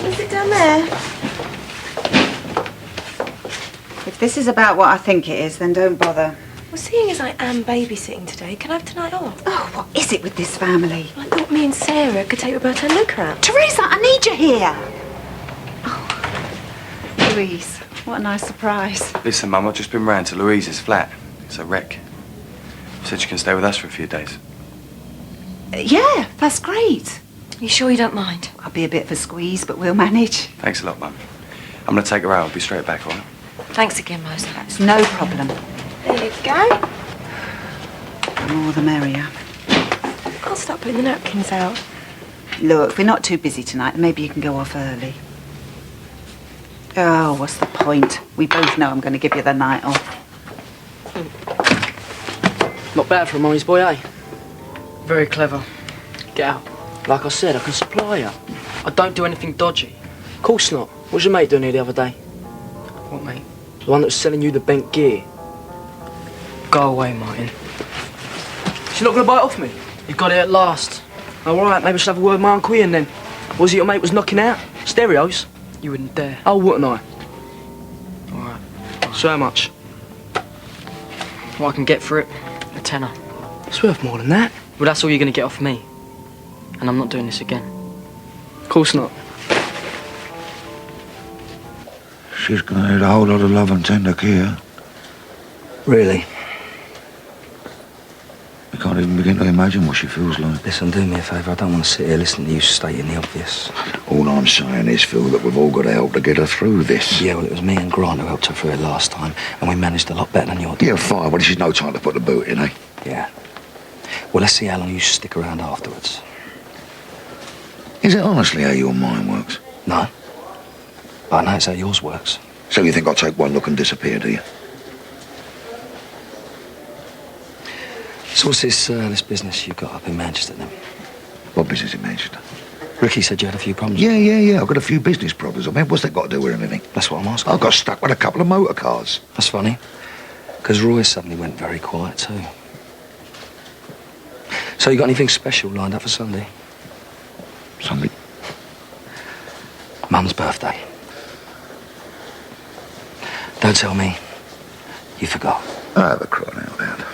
Speaker 16: Is it down there? If this is about what I think it is, then don't bother.
Speaker 6: Well, seeing as I am babysitting today, can I have tonight off?
Speaker 16: Oh, what is it with this family?
Speaker 6: I thought me and Sarah could take Roberta and Luca out.
Speaker 16: Teresa, I need you here. Oh, Louise, what a nice surprise.
Speaker 7: Listen, Mum, I've just been round to Louise's flat. It's a wreck. Said she can stay with us for a few days.
Speaker 16: Yeah, that's great.
Speaker 6: You sure you don't mind?
Speaker 16: I'll be a bit of a squeeze, but we'll manage.
Speaker 7: Thanks a lot, Mum. I'm going to take her out. I'll be straight back, all right?
Speaker 6: Thanks again, Rosa.
Speaker 16: That's no problem.
Speaker 6: There you go.
Speaker 16: The more the merrier.
Speaker 6: I'll start putting the napkins out.
Speaker 16: Look, we're not too busy tonight. Maybe you can go off early. Oh, what's the point? We both know I'm going to give you the night off.
Speaker 19: Not bad for a mommy's boy, eh? Very clever. Get out. Like I said, I can supply you. I don't do anything dodgy. Of course not. What was your mate doing here the other day? What mate? The one that was selling you the bent gear. Go away, Martin. She's not going to buy it off me? You got it at last. All right, maybe I should have a word with my Uncle Ian then. Was it your mate was knocking out? Stereos? You wouldn't dare. Oh, wouldn't I? All right. So how much? What I can get for it? A tenner. It's worth more than that. Well, that's all you're going to get off me. And I'm not doing this again. Of course not.
Speaker 10: She's gonna need a whole lot of love and tender care.
Speaker 7: Really?
Speaker 10: I can't even begin to imagine what she feels like.
Speaker 7: Listen, do me a favour. I don't want to sit here listening to you stating the obvious.
Speaker 10: All I'm saying is, Phil, that we've all got to help to get her through this.
Speaker 7: Yeah, well, it was me and Grant who helped her through it last time, and we managed a lot better than you did.
Speaker 10: Yeah, fine, but this is no time to put the boot in, eh?
Speaker 7: Yeah. Well, let's see how long you stick around afterwards.
Speaker 10: Is it honestly how your mind works?
Speaker 7: No. But I know it's how yours works.
Speaker 10: So you think I'll take one look and disappear, do you?
Speaker 7: So what's this business you got up in Manchester then?
Speaker 10: What business in Manchester?
Speaker 7: Ricky said you had a few problems.
Speaker 10: Yeah. I've got a few business problems. I mean, what's that got to do with anything?
Speaker 7: That's what I'm asking.
Speaker 10: I got stuck with a couple of motor cars.
Speaker 7: That's funny. Because Roy suddenly went very quiet too. So you got anything special lined up for Sunday?
Speaker 10: Sunday?
Speaker 7: Mum's birthday. Don't tell me. You forgot.
Speaker 10: I have a crying out loud.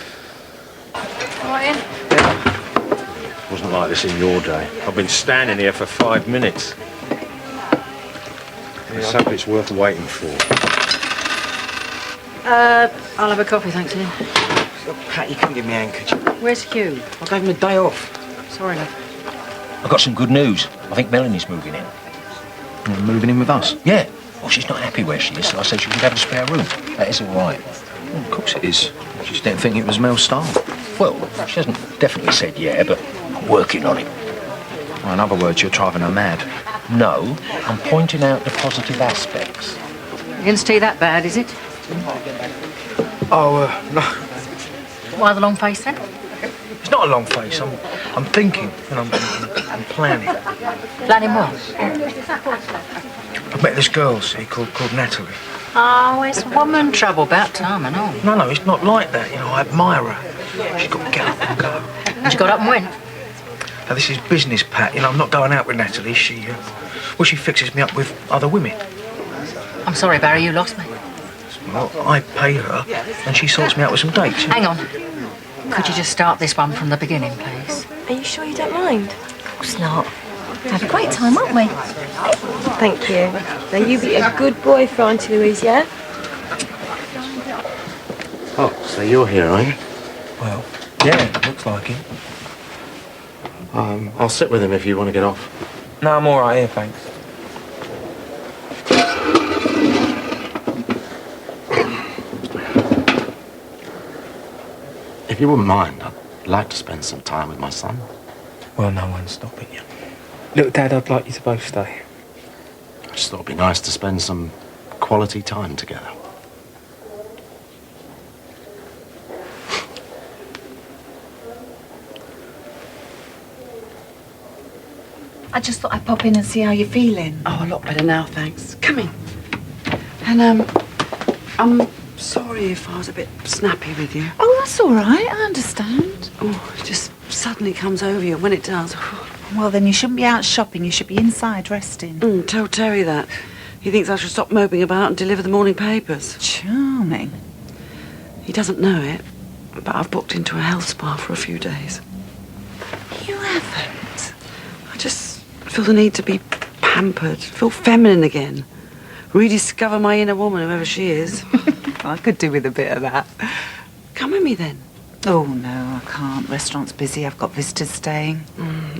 Speaker 14: Martin?
Speaker 18: Wasn't like this in your day. I've been standing here for 5 minutes. Let's hope it's worth waiting for.
Speaker 15: I'll have a coffee, thanks, Ian.
Speaker 7: Pat, you couldn't give me a handkerchief.
Speaker 15: Where's Hugh?
Speaker 7: I gave him a day off.
Speaker 15: Sorry, love.
Speaker 13: I've got some good news. I think Melanie's moving in.
Speaker 7: Moving in with us?
Speaker 13: Yeah. Well, she's not happy where she is, so I said she could have a spare room. That is all right.
Speaker 7: Well, of course it is. She just didn't think it was Mel's style.
Speaker 13: Well, she hasn't definitely said yeah, but I'm working on it.
Speaker 7: Well, in other words, you're driving her mad.
Speaker 13: No, I'm pointing out the positive aspects.
Speaker 15: Against tea that bad, is it?
Speaker 7: Oh, no.
Speaker 15: Why the long face then?
Speaker 7: It's not a long face. I'm thinking and I'm planning.
Speaker 15: Planning what?
Speaker 7: I met this girl, see, called Natalie.
Speaker 15: Oh, it's woman trouble, about time and all.
Speaker 7: No, it's not like that. You know, I admire her. She's got to get up and go.
Speaker 15: And she got up and went?
Speaker 7: Now, this is business, Pat. You know, I'm not going out with Natalie. She fixes me up with other women.
Speaker 15: I'm sorry, Barry, you lost me.
Speaker 7: Well, I pay her, and she sorts me out with some dates.
Speaker 15: Hang on. Could you just start this one from the beginning, please?
Speaker 6: Are you sure you don't mind?
Speaker 14: Of course not. We'll have a great time, won't we?
Speaker 6: Thank you. Now you be a good boy for Auntie Louise, yeah?
Speaker 18: Oh, so you're here, are you?
Speaker 1: Well, yeah, looks like it.
Speaker 18: I'll sit with him if you want to get off.
Speaker 1: No, I'm all right here, thanks.
Speaker 5: If you wouldn't mind, I'd like to spend some time with my son.
Speaker 1: Well, no one's stopping you.
Speaker 17: Look, Dad, I'd like you to both stay.
Speaker 5: I just thought it'd be nice to spend some quality time together.
Speaker 16: I just thought I'd pop in and see how you're feeling.
Speaker 12: Oh, a lot better now, thanks. Come in. And, I'm sorry if I was a bit snappy with you.
Speaker 16: Oh, that's all right. I understand.
Speaker 12: Oh, it just suddenly comes over you. When it does...
Speaker 16: Well, then you shouldn't be out shopping. You should be inside resting.
Speaker 12: Tell Terry that. He thinks I should stop moping about and deliver the morning papers.
Speaker 16: Charming.
Speaker 12: He doesn't know it, but I've booked into a health spa for a few days.
Speaker 16: You haven't?
Speaker 12: I just feel the need to be pampered, feel feminine again. Rediscover my inner woman, whoever she is.
Speaker 16: I could do with a bit of that.
Speaker 12: Come with me then.
Speaker 16: Oh, no, I can't. Restaurant's busy. I've got visitors staying.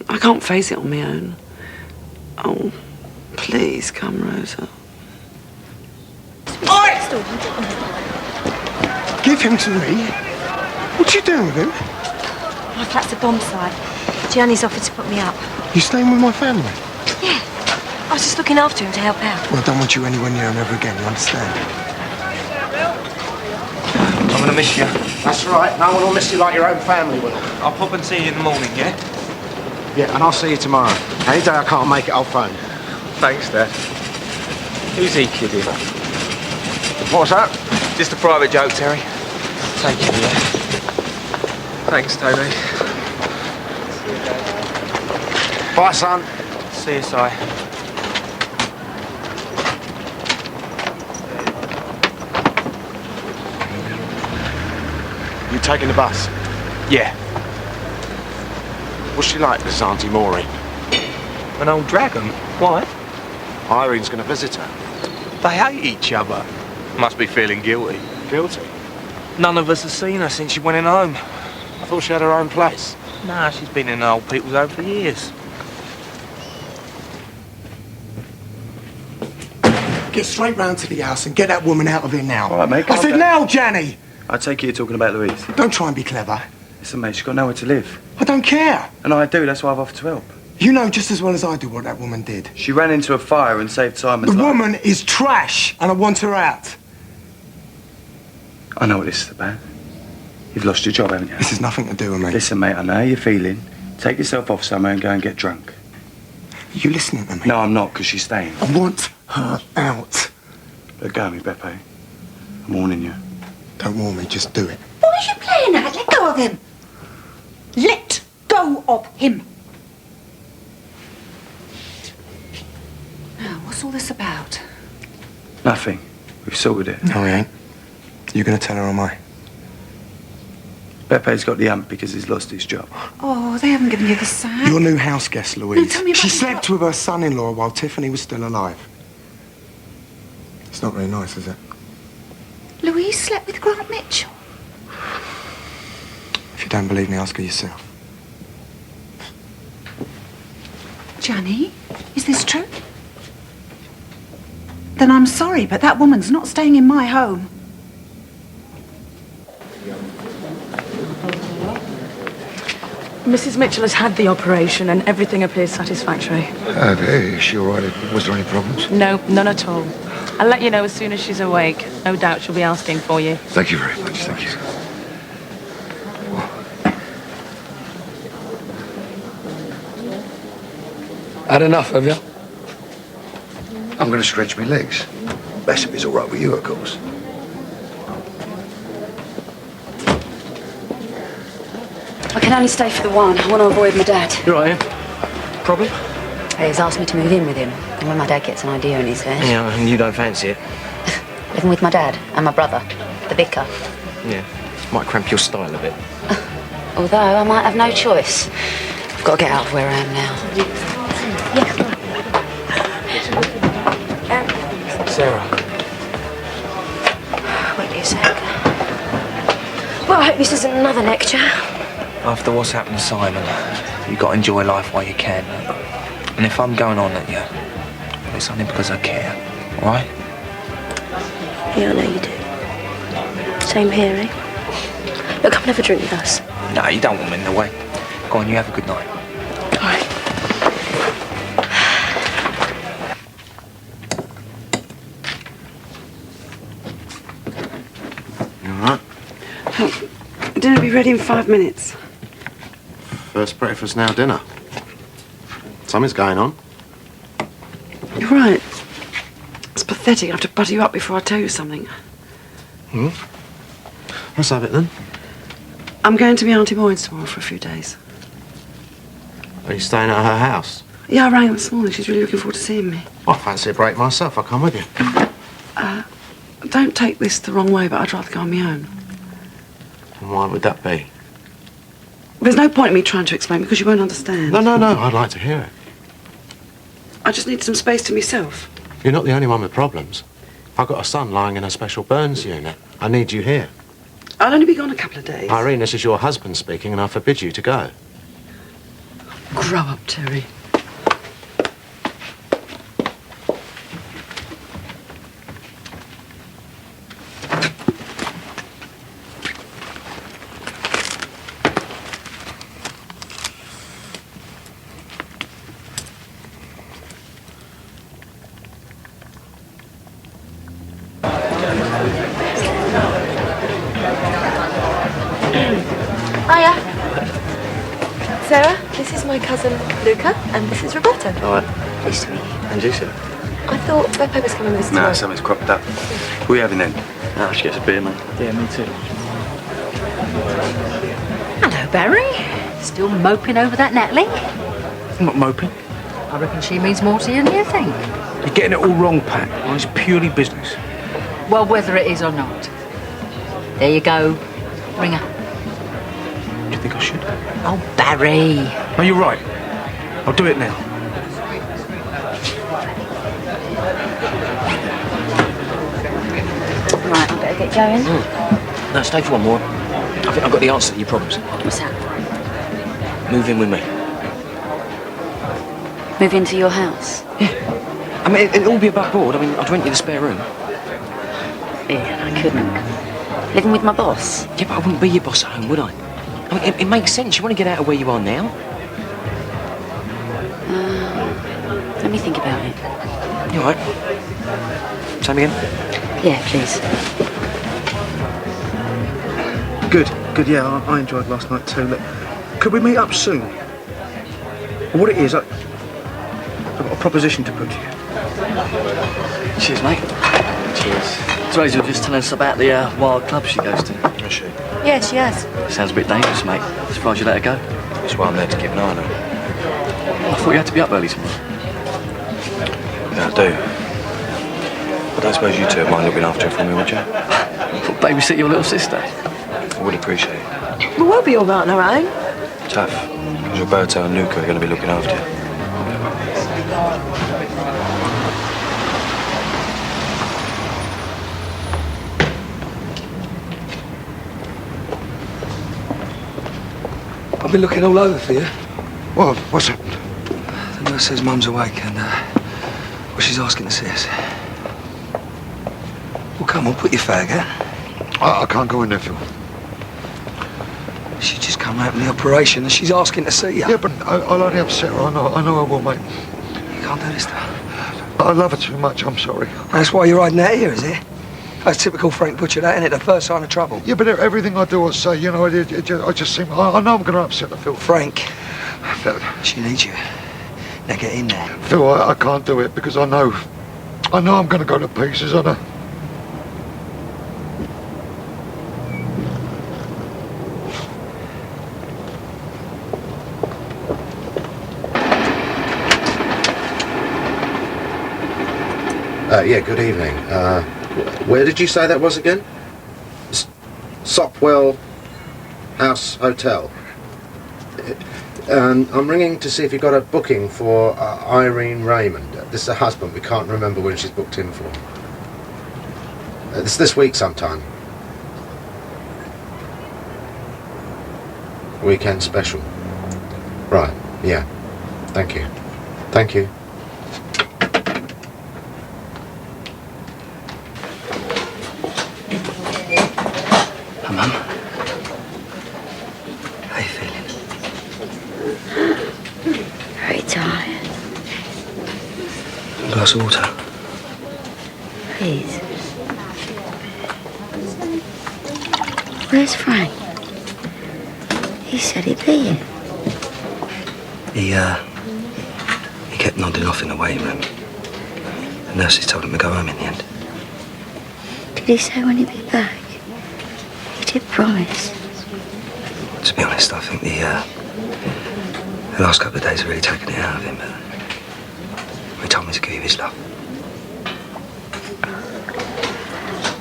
Speaker 12: I can't face it on my own. Oh, please come, Rosa.
Speaker 20: Give him to me? What you doing with him?
Speaker 14: My flat's a bomb site. Gianni's offered to put me up.
Speaker 20: You staying with my family?
Speaker 14: Yeah. I was just looking after him to help out.
Speaker 20: Well, I don't want you anywhere near him ever again, you understand?
Speaker 1: I'm gonna miss you.
Speaker 5: That's right. No one will miss you like your own family will.
Speaker 1: I'll pop and see you in the morning, yeah?
Speaker 5: Yeah, and I'll see you tomorrow. Any day I can't make it, I'll phone.
Speaker 1: Thanks, Dad. Who's he kidding?
Speaker 5: What's that?
Speaker 1: Just a private joke, Terry. Take it, yeah? Thanks, Toby.
Speaker 5: Bye, son.
Speaker 1: See you, Si.
Speaker 5: You taking the bus?
Speaker 1: Yeah.
Speaker 5: What's she like, this Auntie Maury?
Speaker 1: An old dragon? Why?
Speaker 5: Irene's going to visit her.
Speaker 1: They hate each other. Must be feeling guilty.
Speaker 5: Guilty?
Speaker 1: None of us have seen her since she went in home.
Speaker 5: I thought she had her own place.
Speaker 1: Nah, she's been in an old people's home for years.
Speaker 20: Get straight round to the house and get that woman out of here now.
Speaker 7: All right, mate.
Speaker 20: I said now, Janny!
Speaker 7: I take it you're talking about Louise.
Speaker 20: Don't try and be clever.
Speaker 7: Listen, mate, she's got nowhere to live.
Speaker 20: I don't care.
Speaker 7: And I do, that's why I've offered to help.
Speaker 20: You know just as well as I do what that woman did.
Speaker 7: She ran into a fire and saved Simon's
Speaker 20: The
Speaker 7: life.
Speaker 20: woman is trash, and I want her out.
Speaker 7: I know what this is about. You've lost your job, haven't you?
Speaker 20: This has nothing to do with me.
Speaker 7: Listen, mate, I know how you're feeling. Take yourself off somewhere and go and get drunk.
Speaker 20: Are you listening to me?
Speaker 7: No, I'm not, because she's staying.
Speaker 20: I want her out.
Speaker 7: Let go of me, Beppe. I'm warning you.
Speaker 20: Don't warn me, just do it.
Speaker 16: What are you playing at? Let go of him. Let go of him. Now, what's all this about?
Speaker 7: Nothing. We've sorted it.
Speaker 20: No, we ain't. You gonna tell her or am I?
Speaker 7: Bepe's got the hump because he's lost his job.
Speaker 16: Oh, they haven't given you the sack.
Speaker 20: Your new house guest, Louise.
Speaker 16: No, tell me about
Speaker 20: She
Speaker 16: the
Speaker 20: slept with her son-in-law while Tiffany was still alive. It's not very nice, is it?
Speaker 16: Louise slept with Grant Mitchell.
Speaker 20: If you don't believe me, ask her yourself.
Speaker 16: Johnny, is this true? Then I'm sorry, but that woman's not staying in my home.
Speaker 6: Mrs. Mitchell has had the operation and everything appears satisfactory.
Speaker 10: Is she all right? Was there any problems?
Speaker 6: No, none at all. I'll let you know as soon as she's awake. No doubt she'll be asking for you.
Speaker 10: Thank you very much, thank you.
Speaker 13: Had enough, have you?
Speaker 10: I'm going to stretch my legs. Best if it's all right with you, of course.
Speaker 4: I can only stay for the one. I want to avoid my dad.
Speaker 11: You're right, Ian. Problem?
Speaker 4: He's asked me to move in with him. And when my dad gets an idea in his head...
Speaker 11: Yeah, and you don't fancy it.
Speaker 4: Living with my dad and my brother, the vicar.
Speaker 11: Yeah, might cramp your style a bit.
Speaker 4: Although I might have no choice. I've got to get out of where I am now.
Speaker 11: Sarah.
Speaker 14: Wait a sec. Well, I hope this isn't another lecture.
Speaker 1: After what's happened to Simon, you've got to enjoy life while you can. And if I'm going on at you, it's only because I care, all right?
Speaker 14: Yeah, I know you do. Same here, eh? Look, come and have a drink with us.
Speaker 1: No, you don't want me in the way. Go on, you have a good night.
Speaker 14: All right.
Speaker 5: You all right?
Speaker 12: Dinner will be ready in 5 minutes.
Speaker 5: First breakfast, now dinner. Something's going on.
Speaker 12: You're right. It's pathetic. I have to butter you up before I tell you something.
Speaker 5: Let's have it then.
Speaker 12: I'm going to be Auntie Maureen's tomorrow for a few days.
Speaker 5: Are you staying at her house?
Speaker 12: Yeah, I rang her this morning. She's really looking forward to seeing me.
Speaker 5: I fancy a break myself. I'll come with you.
Speaker 12: Don't take this the wrong way, but I'd rather go on my own.
Speaker 5: And why would that be?
Speaker 12: There's no point in me trying to explain because you won't understand.
Speaker 5: No. I'd like to hear it.
Speaker 12: I just need some space to myself.
Speaker 5: You're not the only one with problems. I've got a son lying in a special burns unit. I need you here.
Speaker 12: I'll only be gone a couple of days.
Speaker 5: Irene, this is your husband speaking, and I forbid you to go.
Speaker 12: Grow up, Terry.
Speaker 6: Sarah, this is my cousin Luca, and this is Roberta.
Speaker 11: All right.
Speaker 6: Pleased to meet you.
Speaker 11: And you, sir?
Speaker 6: I thought their paper's coming with us tomorrow.
Speaker 11: No, something's cropped up. What are we having then? Oh, I should get us a beer, mate.
Speaker 19: Yeah, me too.
Speaker 15: Hello, Barry. Still moping over that Natalie?
Speaker 7: I'm not moping.
Speaker 15: I reckon she means more to you than you think.
Speaker 7: You're getting it all wrong, Pat. Well, it's purely business.
Speaker 15: Well, whether it is or not. There you go. Ring her.
Speaker 7: Do you think I should?
Speaker 15: Oh, Barry.
Speaker 7: Oh, you're right. I'll do it now.
Speaker 14: Right, I better get going.
Speaker 11: No, stay for one more. I think I've got the answer to your problems.
Speaker 14: What's that?
Speaker 11: Move in with me.
Speaker 14: Move into your house?
Speaker 11: I mean, it'll all be above board. I mean, I'd rent you the spare room.
Speaker 14: Yeah, I couldn't. Living with my boss?
Speaker 11: Yeah, but I wouldn't be your boss at home, would I? I mean, it makes sense. You want to get out of where you are now?
Speaker 14: Let me think about it.
Speaker 11: You all right? Same again?
Speaker 14: Yeah, please.
Speaker 7: Good, yeah, I enjoyed last night too. Look, could we meet up soon? What it is, I've got a proposition to put to you.
Speaker 19: Cheers, mate. Cheers. Rosie was just telling us about the wild club she goes to.
Speaker 11: Is she?
Speaker 6: Yeah, she has.
Speaker 19: Sounds a bit dangerous, mate. Surprised you let her go.
Speaker 11: That's why I'm there to keep an eye on her.
Speaker 19: I thought you had to be up early tomorrow.
Speaker 11: Yeah, I do. I don't suppose you two mind looking after her for me, would you?
Speaker 19: Thought babysit your little sister.
Speaker 11: I would appreciate it.
Speaker 6: Well, we'll be all right on our own.
Speaker 11: Tough. Because Roberto and Luca are going to be looking after you.
Speaker 7: I've been looking all over for you.
Speaker 20: Well, what's happened?
Speaker 7: The nurse says Mum's awake and, well, she's asking to see us. Well, come on, put your fag out.
Speaker 20: I can't go in there, Phil.
Speaker 7: She just come out from the operation and she's asking to see you.
Speaker 20: Yeah, but I'll only upset her. I know I will, mate.
Speaker 7: You can't do this to her.
Speaker 20: I love her too much, I'm sorry.
Speaker 7: That's why you're riding out here, is it? That's typical Frank Butcher, that, isn't it? The first sign of trouble.
Speaker 20: Yeah, but everything I do or say, you know, I just seem... I know I'm going to upset her, Phil.
Speaker 7: Frank,
Speaker 20: Phil.
Speaker 7: She needs you. Now get in there.
Speaker 20: Phil, I can't do it because I know I'm going to go to pieces, I know.
Speaker 5: Yeah, good evening. Where did you say that was again? Sopwell House Hotel. I'm ringing to see if you got a booking for Irene Raymond. This is her husband. We can't remember when she's booked in for. It's this week sometime. Weekend special. Right, yeah. Thank you. Thank you.
Speaker 7: Hi, Mum. How you feeling?
Speaker 4: Very tired.
Speaker 7: A glass of water?
Speaker 4: Please. Where's Frank? He said he'd be here.
Speaker 7: He kept nodding off in the waiting room. The nurses told him to go home in the end.
Speaker 4: Did he say when he'd be back? He did promise.
Speaker 7: To be honest, I think the last couple of days have really taken it out of him, but he told me to give you his love.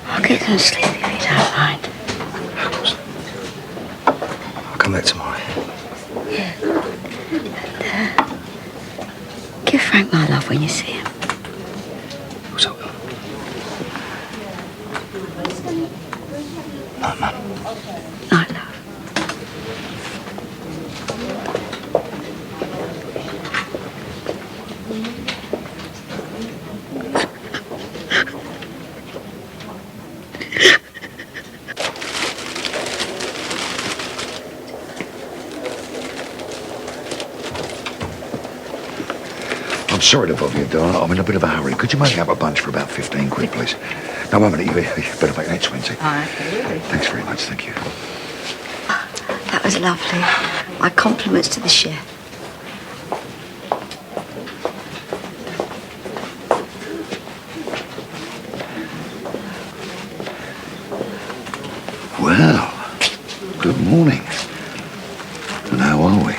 Speaker 4: I'll get some sleep if you don't mind.
Speaker 7: Of course. I'll come back tomorrow.
Speaker 4: Yeah. And, give Frank my love when you see him.
Speaker 7: Of course I will. Night, Mum.
Speaker 4: Night, love.
Speaker 10: I'm sorry to bother you, darling. I'm in a bit of a hurry. Could you make up a bunch for about 15 quid, please? No, wait a minute. You better make that 20.
Speaker 15: Absolutely.
Speaker 10: Thanks very much. Thank you.
Speaker 4: That was lovely. My compliments to the chef.
Speaker 10: Well, good morning. And how are we?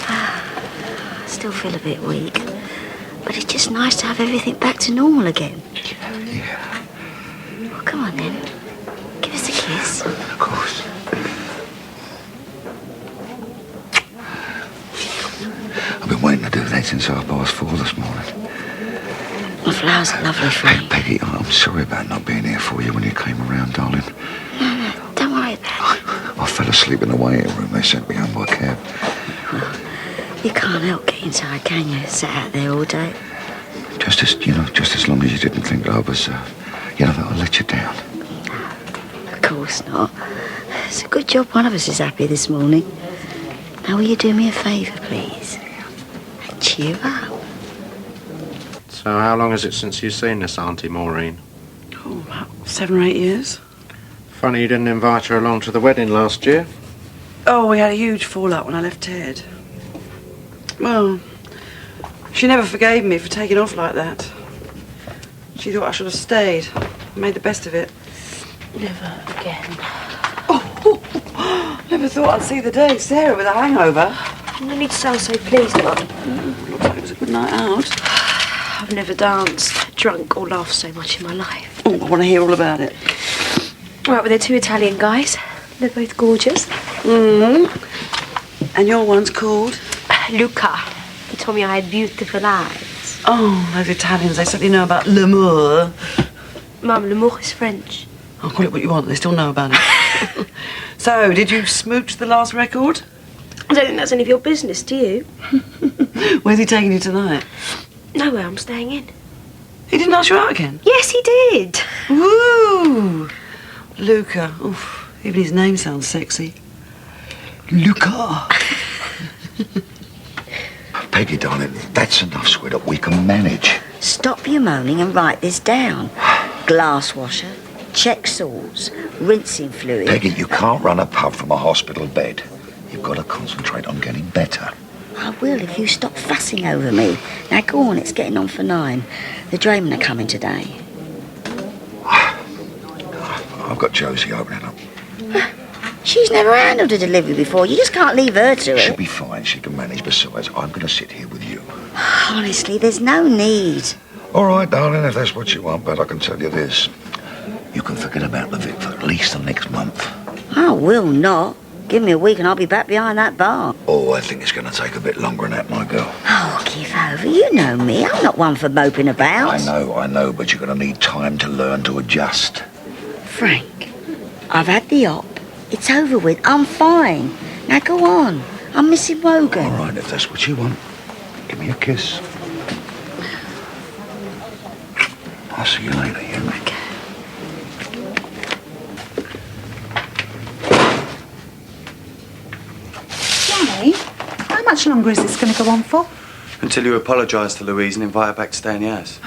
Speaker 4: I still feel a bit weak, but it's just nice to have everything back to normal again.
Speaker 10: Yeah.
Speaker 4: Well, come on then. Give us a kiss.
Speaker 10: Of course. I've been waiting to do that since 4:30 this morning.
Speaker 4: The flowers are lovely for you.
Speaker 10: Peggy, I'm sorry about not being here for you when you came around, darling.
Speaker 4: No, don't worry about it.
Speaker 10: I fell asleep in the waiting room. They sent me home by cab.
Speaker 4: Well, you can't help getting tired, can you? Sat out there all day.
Speaker 10: Just as long as you didn't think I was, that I let you down.
Speaker 4: Of course not. It's a good job one of us is happy this morning. Now, will you do me a favour, please? And cheer up.
Speaker 18: So how long is it since you've seen this Auntie Maureen?
Speaker 12: Oh, about 7 or 8 years.
Speaker 18: Funny you didn't invite her along to the wedding last year.
Speaker 12: Oh, we had a huge fallout when I left Ted. Well, she never forgave me for taking off like that. She thought I should have stayed. Made the best of it.
Speaker 6: Never again.
Speaker 12: Oh, never thought I'd see the day. Sarah with a hangover.
Speaker 6: No need to sound so pleased, Mum.
Speaker 12: Looks like it was a good night out.
Speaker 6: I've never danced, drunk, or laughed so much in my life.
Speaker 12: Oh, I want to hear all about it.
Speaker 6: Right, well, they're 2 Italian guys. They're both gorgeous.
Speaker 12: And your one's called?
Speaker 6: Luca. He told me I had beautiful eyes.
Speaker 12: Oh, those Italians, they certainly know about l'amour.
Speaker 6: Mum, l'amour is French.
Speaker 12: I'll call it what you want, they still know about it. So, did you smooch the last record?
Speaker 6: I don't think that's any of your business, do you?
Speaker 12: Where's he taking you tonight?
Speaker 6: Nowhere, I'm staying in.
Speaker 12: He didn't ask you out again?
Speaker 6: Yes, he did.
Speaker 12: Woo! Luca. Oof, even his name sounds sexy. Luca.
Speaker 10: Peggy, darling, that's enough, sweetheart. We can manage.
Speaker 4: Stop your moaning and write this down. Glass washer, check sauce, rinsing fluid.
Speaker 10: Peggy, you can't run a pub from a hospital bed. You've got to concentrate on getting better.
Speaker 4: I will if you stop fussing over me. Now go on, it's getting on for 9. The draymen are coming today.
Speaker 10: I've got Josie opening up.
Speaker 4: She's never handled a delivery before. You just can't leave her to
Speaker 10: She'll
Speaker 4: it.
Speaker 10: be fine. She can manage. Besides, I'm going to sit here with you.
Speaker 4: Honestly, there's no need.
Speaker 10: All right, darling, if that's what you want, but I can tell you this. You can forget about the Vic for at least the next month.
Speaker 4: I will not. Give me a week and I'll be back behind that bar.
Speaker 10: Oh, I think it's going to take a bit longer than that, my girl.
Speaker 4: Oh, give over. You know me. I'm not one for moping about.
Speaker 10: I know, but you're going to need time to learn to adjust.
Speaker 4: Frank, I've had the op. It's over with. I'm fine. Now go on. I'm missing Wogan.
Speaker 10: All right, if that's what you want. Give me a kiss. I'll see you later, yeah?
Speaker 4: Okay.
Speaker 16: Danny, how much longer is this going to go on for?
Speaker 7: Until you apologise to Louise and invite her back to stay in the house.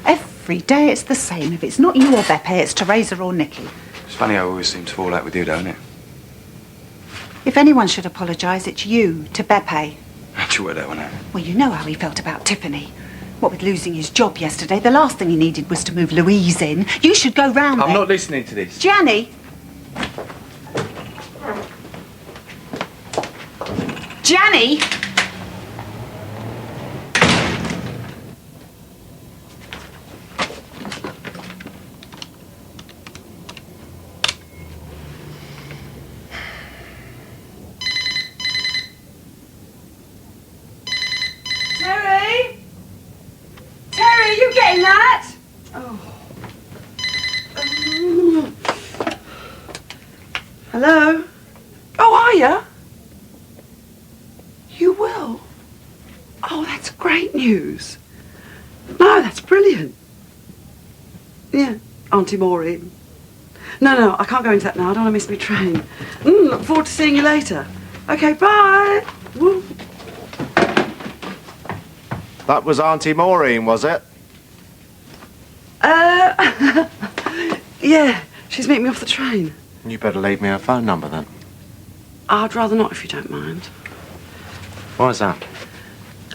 Speaker 16: Every day it's the same. If it's not you or Beppe, it's Teresa or Nicky.
Speaker 7: It's funny how I always seem to fall out with you, don't it?
Speaker 16: If anyone should apologise, it's you to Beppe.
Speaker 7: How'd you work that one out?
Speaker 16: Well, you know how he felt about Tiffany. What with losing his job yesterday, the last thing he needed was to move Louise in. You should go round
Speaker 7: I'm
Speaker 16: there.
Speaker 7: not listening to this.
Speaker 16: Gianni! Gianni!
Speaker 12: Terry? Terry, are you getting that? Oh. Hello? Oh, are you? You will? Oh, that's great news. No, that's brilliant. Yeah, Auntie Maureen. No, I can't go into that now. I don't want to miss my train. Look forward to seeing you later. Okay, bye. Woo.
Speaker 18: That was Auntie Maureen, was it?
Speaker 12: Yeah, she's meeting me off the train.
Speaker 18: You better leave me her phone number then.
Speaker 12: I'd rather not if you don't mind.
Speaker 18: Why's that?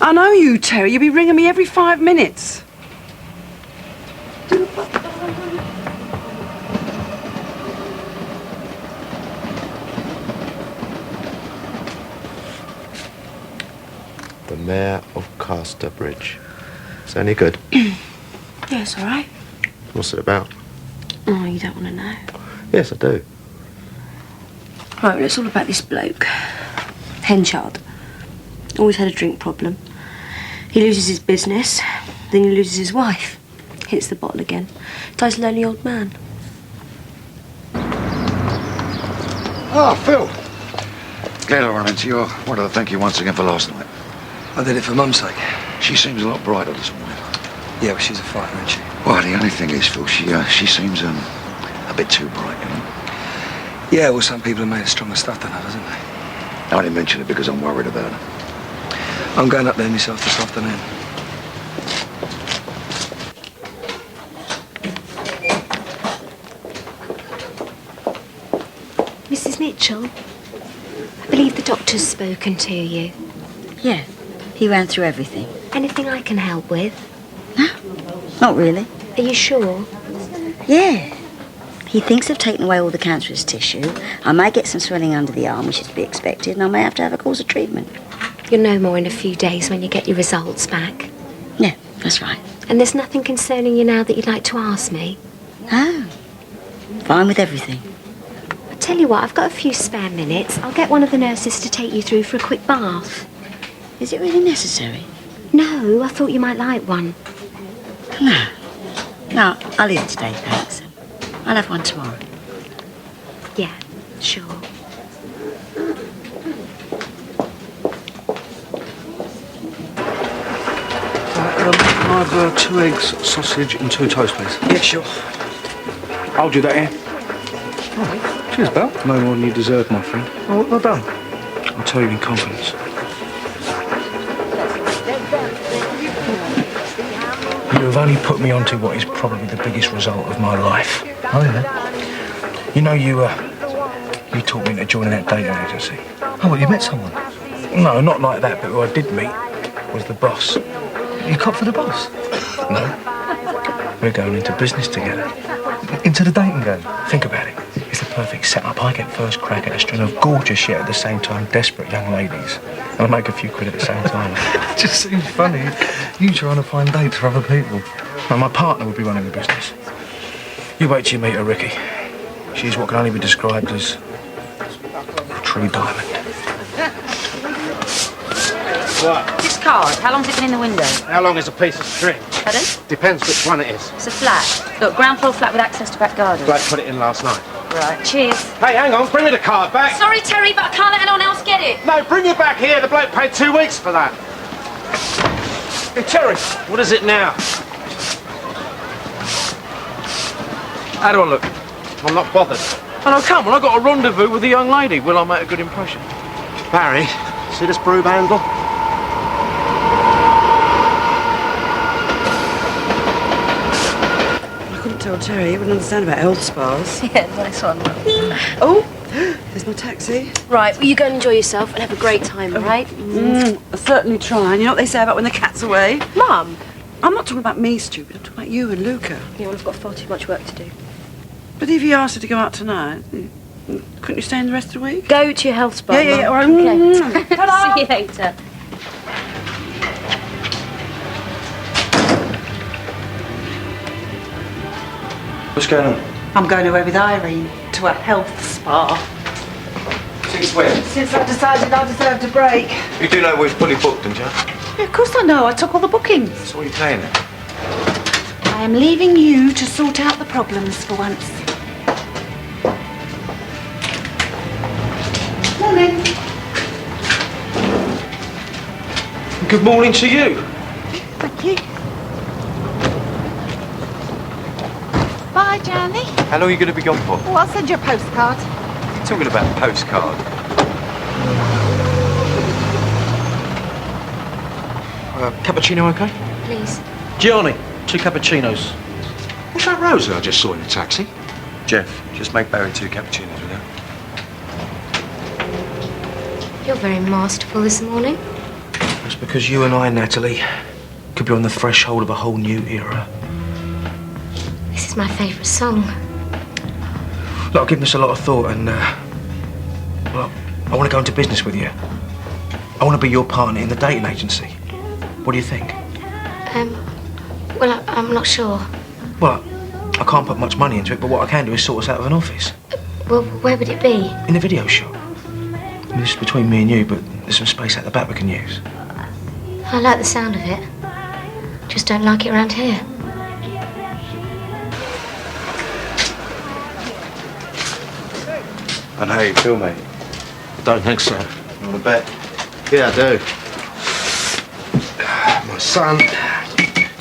Speaker 12: I know you, Terry. You be ringing me every 5 minutes.
Speaker 5: The Mayor of Casterbridge. Is that any good?
Speaker 4: Yeah, it's all right.
Speaker 5: What's it about?
Speaker 4: Oh, you don't want to know.
Speaker 5: Yes, I do.
Speaker 4: Right, well, it's all about this bloke. Henchard. Always had a drink problem. He loses his business, then he loses his wife. Hits the bottle again. Dies a lonely old man.
Speaker 10: Ah, Phil. Glad I ran into you. I wanted to thank you once again for last night.
Speaker 7: I did it for Mum's sake.
Speaker 10: She seems a lot brighter this morning.
Speaker 7: Yeah, but she's a fighter, isn't she?
Speaker 10: Well, the only thing is, Phil, she seems a bit too bright, you know?
Speaker 7: Yeah, well, some people are made of stronger stuff than others, aren't they?
Speaker 10: I only mention it because I'm worried about her.
Speaker 7: I'm going up there myself this afternoon.
Speaker 14: Mrs. Mitchell, I believe the doctor's spoken to you.
Speaker 4: Yeah, he ran through everything.
Speaker 14: Anything I can help with?
Speaker 4: Not really.
Speaker 14: Are you sure?
Speaker 4: Yeah. He thinks of taking away all the cancerous tissue. I may get some swelling under the arm, which is to be expected, and I may have to have a course of treatment.
Speaker 14: You'll know more in a few days when you get your results back.
Speaker 4: Yeah, that's right.
Speaker 14: And there's nothing concerning you now that you'd like to ask me?
Speaker 4: No. Fine with everything.
Speaker 14: I'll tell you what, I've got a few spare minutes. I'll get one of the nurses to take you through for a quick bath.
Speaker 4: Is it really necessary?
Speaker 14: No, I thought you might like one.
Speaker 4: No, I'll leave it today, thanks. I'll have one tomorrow.
Speaker 14: Yeah, sure.
Speaker 7: I'll have 2 eggs, sausage and 2 toast, please.
Speaker 19: Yeah, sure.
Speaker 7: I'll do that here. Oh, cheers, Belle. No more than you deserve, my friend. Oh, well done. I'll tell you in confidence. You have only put me onto what is probably the biggest result of my life. Oh, yeah? You know, you talked me into joining that dating agency. Oh, well, you met someone? No, not like that, but who I did meet was the boss. You cop for the boss? No. We're going into business together. Into the dating game. Think about it. It's the perfect setup. I get first crack at a string of gorgeous yet at the same time desperate young ladies. And I make a few quid at the same time. It just seems funny. You trying to find dates for other people. Now, my partner would be running the business. You wait till you meet her, Ricky. She's what can only be described as a true diamond.
Speaker 21: What?
Speaker 22: This card, how long's it been in the window?
Speaker 21: How long is a piece of string?
Speaker 22: Pardon?
Speaker 21: Depends which one it is.
Speaker 22: It's a flat. Look, ground floor flat with access to back garden.
Speaker 21: Bloke put it in last night.
Speaker 22: Right, cheers.
Speaker 21: Hey, hang on, bring me the card back.
Speaker 22: Sorry, Terry, but I can't let anyone else get it.
Speaker 21: No, bring it back here. The bloke paid 2 weeks for that. Hey, Terry, what is it now?
Speaker 7: How do I look?
Speaker 21: I'm not bothered.
Speaker 7: Oh, no, come on. I've got a rendezvous with a young lady. Will I make a good impression?
Speaker 21: Barry, see this broom handle?
Speaker 12: I couldn't tell Terry. He wouldn't understand about health spas.
Speaker 22: Yeah, nice one.
Speaker 12: Oh, there's my taxi.
Speaker 6: Right, well, you go and enjoy yourself and have a great time, all right?
Speaker 12: I certainly try. And you know what they say about when the cat's away?
Speaker 6: Mum!
Speaker 12: I'm not talking about me, stupid. I'm talking about you and Luca.
Speaker 6: Yeah, well, I've got far too much work to do.
Speaker 12: But if you asked her to go out tonight, couldn't you stay in the rest of the week?
Speaker 6: Go to your health spa,
Speaker 12: Yeah, all right.
Speaker 6: Okay. See you later.
Speaker 7: What's going on?
Speaker 16: I'm going away with Irene to a health spa.
Speaker 7: Since when?
Speaker 16: Since I decided I deserved a break.
Speaker 7: You do know we're fully booked, don't you?
Speaker 16: Yeah, of course I know. I took all the bookings.
Speaker 7: So what are you paying then?
Speaker 16: I am leaving you to sort out the problems for once. Morning.
Speaker 7: Good morning to you.
Speaker 16: Thank you. Bye, Johnny.
Speaker 7: How long are you going to be gone for?
Speaker 16: Oh, I'll send you a postcard.
Speaker 7: You're talking about a postcard. Cappuccino, okay?
Speaker 14: Please.
Speaker 18: Gianni, 2 cappuccinos. What's that Rosa I just saw in the taxi?
Speaker 7: Jeff, just make Barry 2 cappuccinos, will you?
Speaker 14: You're very masterful this morning.
Speaker 7: because you and I, Natalie, could be on the threshold of a whole new era.
Speaker 14: This is my favourite song.
Speaker 7: Look, I've given this a lot of thought and, well, I want to go into business with you. I want to be your partner in the dating agency. What do you think?
Speaker 14: Well, I'm not sure.
Speaker 7: Well, I can't put much money into it, but what I can do is sort us out of an office.
Speaker 14: Well, where would it be?
Speaker 7: In a video shop. I mean, this is between me and you, but there's some space at the back we can use.
Speaker 14: I like the sound of it. Just don't like it around here.
Speaker 18: I know how you feel, mate.
Speaker 5: I don't think so.
Speaker 18: You want to bet?
Speaker 5: Yeah, I do. My son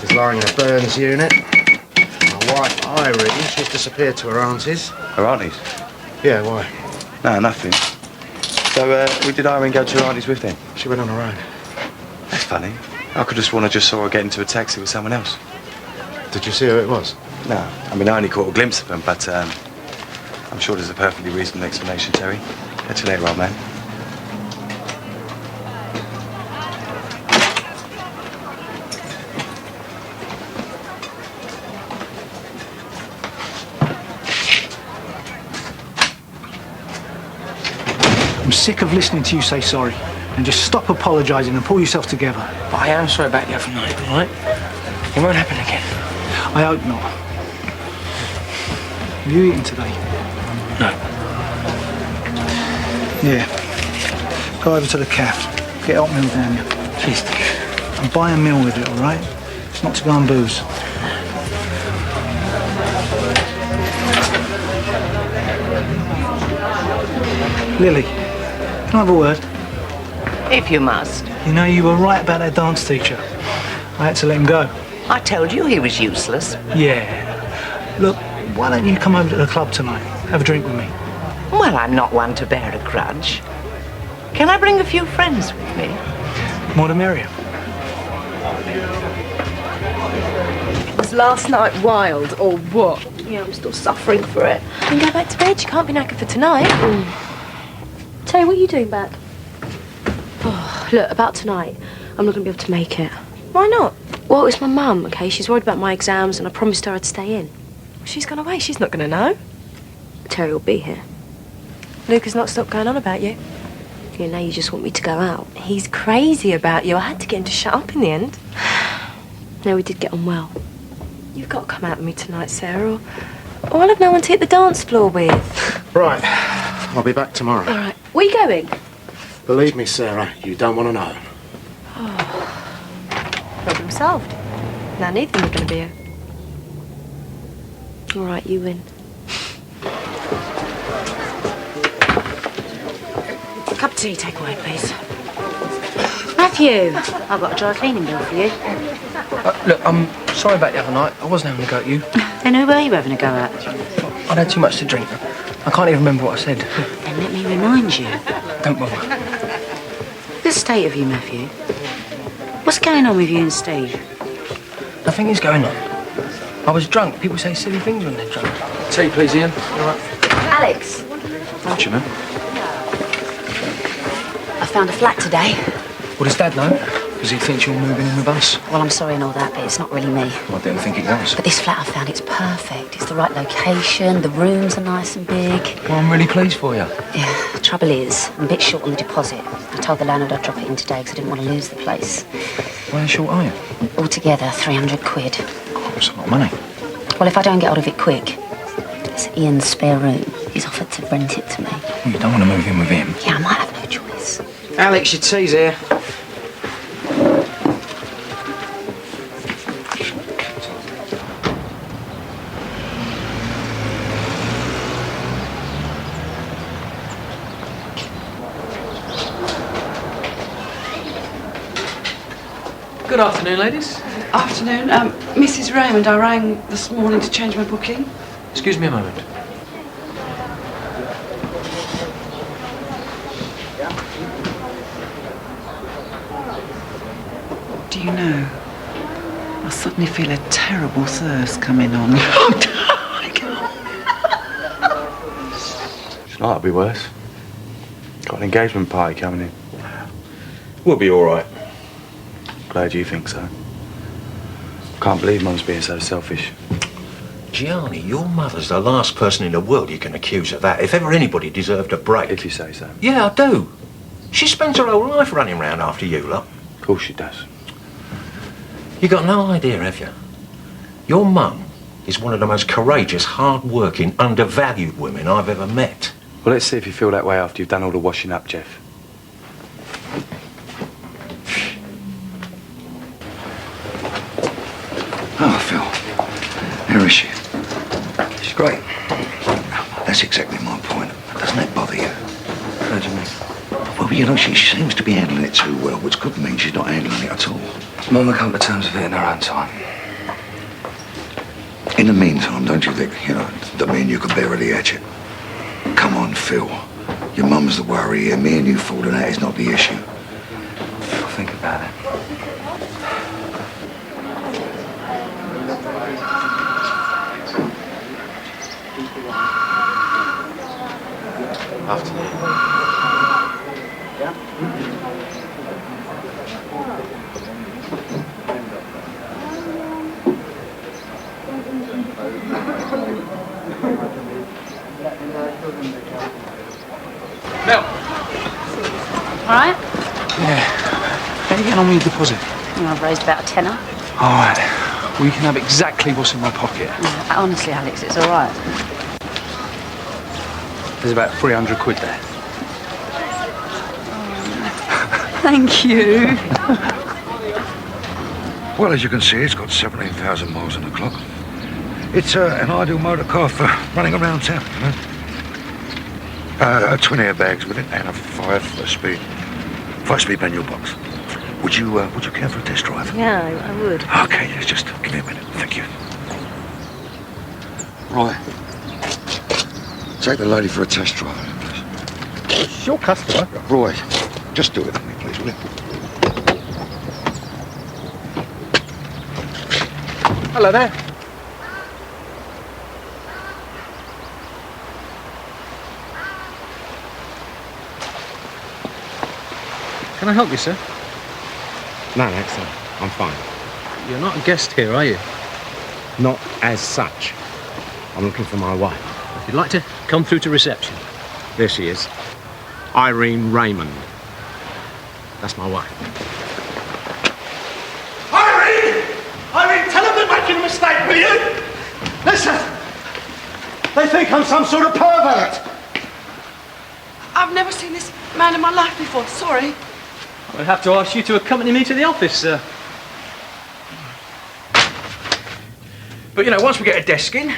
Speaker 5: is lying in a Burns unit. My wife, Irene, she's disappeared to her auntie's.
Speaker 18: Her aunties?
Speaker 5: Yeah, why?
Speaker 18: No, nothing. So, we did Irene go to her aunties with them?
Speaker 5: She went on her own.
Speaker 18: That's funny. I could have sworn I just saw her get into a taxi with someone else.
Speaker 5: Did you see who it was?
Speaker 18: No. I mean, I only caught a glimpse of them, but I'm sure there's a perfectly reasonable explanation, Terry. Catch you later, old man.
Speaker 8: I'm sick of listening to you say sorry. And just stop apologising and pull yourself together.
Speaker 19: But I am sorry about the other night, all right? It won't happen again.
Speaker 8: I hope not. Have you eaten today?
Speaker 19: No.
Speaker 8: Yeah. Go over to the cafe. Get hot meal down here.
Speaker 19: Please.
Speaker 8: And buy a meal with it, all right? It's not to go on booze. Lily, can I have a word?
Speaker 9: If you must.
Speaker 8: You know, you were right about that dance teacher. I had to let him go.
Speaker 9: I told you he was useless.
Speaker 8: Yeah. Look, why don't you come over to the club tonight? Have a drink with me.
Speaker 9: Well, I'm not one to bear a grudge. Can I bring a few friends with me?
Speaker 8: More the merrier.
Speaker 6: Was last night wild or what? Yeah, I'm still suffering for it. You can go back to bed. You can't be knackered for tonight. Terry, what are you doing back? Oh, look, about tonight, I'm not going to be able to make it. Why not? Well, it's my mum, okay? She's worried about my exams and I promised her I'd stay in. She's gone away. She's not going to know. Terry will be here. Luke has not stopped going on about you. You know, you just want me to go out. He's crazy about you. I had to get him to shut up in the end. No, we did get on well. You've got to come out with me tonight, Sarah, or I'll have no one to hit the dance floor with.
Speaker 5: Right. I'll be back tomorrow.
Speaker 6: All right. Where are you going?
Speaker 5: Believe me, Sarah, you don't want to know.
Speaker 6: Oh. Problem solved. Now neither of them are going to be here. All right, you win. A cup of tea, take away, please.
Speaker 22: Matthew, I've got a dry cleaning bill for you.
Speaker 19: Look, I'm sorry about the other night. I wasn't having a go at you.
Speaker 22: Then who were you having a go at?
Speaker 19: I'd had too much to drink. I can't even remember what I said.
Speaker 22: Then let me remind you.
Speaker 19: Don't bother.
Speaker 22: The state of you, Matthew. What's going on with you and Steve?
Speaker 19: Nothing is going on. I was drunk. People say silly things when they're drunk. Tea, please, Ian. You all right?
Speaker 22: Alex,
Speaker 18: What you know?
Speaker 22: I found a flat today.
Speaker 19: Well, does Dad know? Because he thinks you're moving in with us.
Speaker 22: Well, I'm sorry and all that, but it's not really me.
Speaker 18: I didn't think it was.
Speaker 22: But this flat I found, it's perfect. It's the right location, the rooms are nice and big.
Speaker 19: Well, I'm really pleased for you.
Speaker 22: Yeah, the trouble is, I'm a bit short on the deposit. I told the landlord I'd drop it in today because I didn't want to lose the place.
Speaker 19: Why short are you?
Speaker 22: Altogether, 300 quid.
Speaker 18: Oh, it's a lot of money.
Speaker 22: Well, if I don't get hold of it quick, it's Ian's spare room. He's offered to rent it to me.
Speaker 18: Well, you don't want to move in with him.
Speaker 22: Yeah, I might have no choice.
Speaker 19: Alex, your tea's here. Good afternoon, ladies.
Speaker 12: Afternoon. Mrs. Raymond, I rang this morning to change my booking.
Speaker 19: Excuse me a moment.
Speaker 12: Do you know, I suddenly feel a terrible thirst coming on.
Speaker 18: Tonight'll be worse. Got an engagement party coming in. We'll be all right. glad you think so. Can't believe Mum's being so selfish.
Speaker 2: Gianni, your mother's the last person in the world you can accuse of that. If ever anybody deserved a break.
Speaker 18: If you say so.
Speaker 2: Yeah, I do. She spends her whole life running round after you lot.
Speaker 18: Of course she does.
Speaker 2: You got no idea, have you? Your mum is one of the most courageous, hard-working, undervalued women I've ever met.
Speaker 18: Well, let's see if you feel that way after you've done all the washing up, Jeff.
Speaker 10: Oh, Phil. Where is she? She's great. That's exactly my point. Doesn't that bother you?
Speaker 7: How do you mean?
Speaker 10: Well, you know, she seems to be handling it too well, which could mean she's not handling it at all.
Speaker 7: Mum will come to terms with it in her own time.
Speaker 10: In the meantime, don't you think, that me and you could bear the hatchet? Come on, Phil. Your mum's the worry here. Me and you falling out is not the issue.
Speaker 7: I'll think about it.
Speaker 21: Afternoon.
Speaker 8: Mel.
Speaker 14: All right?
Speaker 8: Yeah. How are you getting on with your deposit?
Speaker 14: I've raised about a tenner.
Speaker 8: All right. Well, you can have exactly what's in my pocket.
Speaker 14: Honestly, Alex, it's all right.
Speaker 8: There's about 300 quid there.
Speaker 16: Thank you.
Speaker 10: Well, as you can see, it's got 17,000 miles on the clock. It's an ideal motor car for running around town, you know. 20 airbags with it and a 5-speed manual box. Would you care for a test drive?
Speaker 14: Yeah, I would.
Speaker 10: Okay, just give me a minute. Thank you. Right. Take the lady for a test drive, please.
Speaker 21: It's your customer.
Speaker 10: Roy, just do it for me, please, will you?
Speaker 21: Hello there.
Speaker 3: Can I help you, sir?
Speaker 21: No, thanks, sir. I'm fine.
Speaker 3: You're not a guest here, are you?
Speaker 21: Not as such. I'm looking for my wife.
Speaker 3: If you'd like to come through to reception.
Speaker 21: There she is. Irene Raymond. That's my wife.
Speaker 23: Irene! Irene, tell them they're making a mistake, will you? Listen! They think I'm some sort of pervert.
Speaker 12: I've never seen this man in my life before. Sorry.
Speaker 3: I'll have to ask you to accompany me to the office, sir.
Speaker 19: But, once we get a desk in,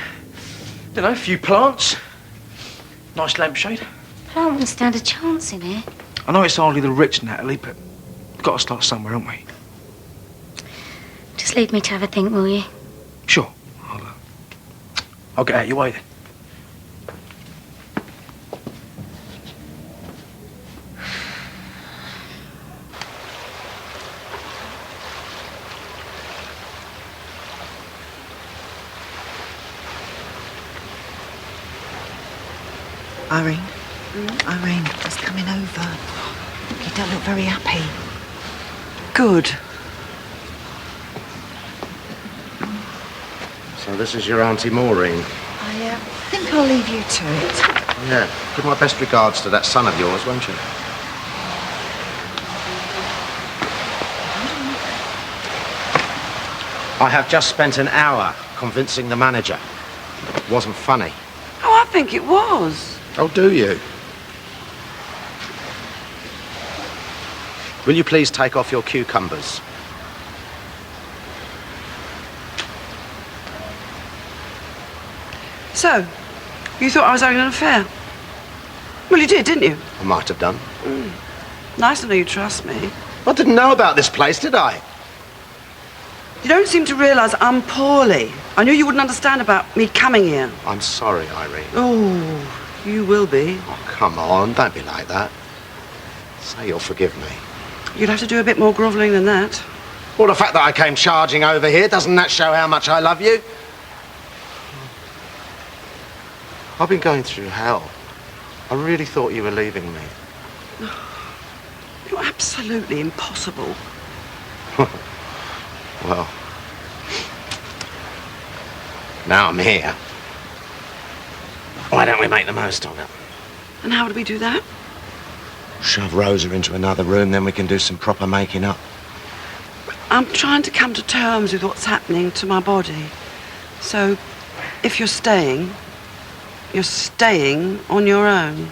Speaker 19: a few plants, nice lampshade.
Speaker 14: I don't stand a chance in here.
Speaker 19: I know it's hardly the rich, Natalie, but we've got to start somewhere, haven't we?
Speaker 14: Just leave me to have a think, will you?
Speaker 19: Sure. I'll get out your way then.
Speaker 16: Irene? Irene, just coming over. You don't look very happy.
Speaker 12: Good.
Speaker 21: So this is your Auntie Maureen?
Speaker 16: I think I'll leave you to it.
Speaker 21: Yeah. Give my best regards to that son of yours, won't you? I have just spent an hour convincing the manager. It wasn't funny.
Speaker 12: Oh, I think it was.
Speaker 21: Oh, do you? Will you please take off your cucumbers?
Speaker 12: So, you thought I was having an affair? Well, you did, didn't you?
Speaker 21: I might have done.
Speaker 12: Nice to know you trust me.
Speaker 21: I didn't know about this place, did I?
Speaker 12: You don't seem to realise I'm poorly. I knew you wouldn't understand about me coming here.
Speaker 21: I'm sorry, Irene.
Speaker 12: Oh, you will be.
Speaker 21: Oh, come on, don't be like that. Say you'll forgive me.
Speaker 12: You'll have to do a bit more grovelling than that.
Speaker 21: Well, the fact that I came charging over here, doesn't that show how much I love you? I've been going through hell. I really thought you were leaving me.
Speaker 12: You're absolutely impossible.
Speaker 5: Well, now I'm here. Why don't we make the most of it?
Speaker 12: And how would we do that?
Speaker 5: Shove Rosa into another room, then we can do some proper making up.
Speaker 12: I'm trying to come to terms with what's happening to my body. So, if you're staying on your own.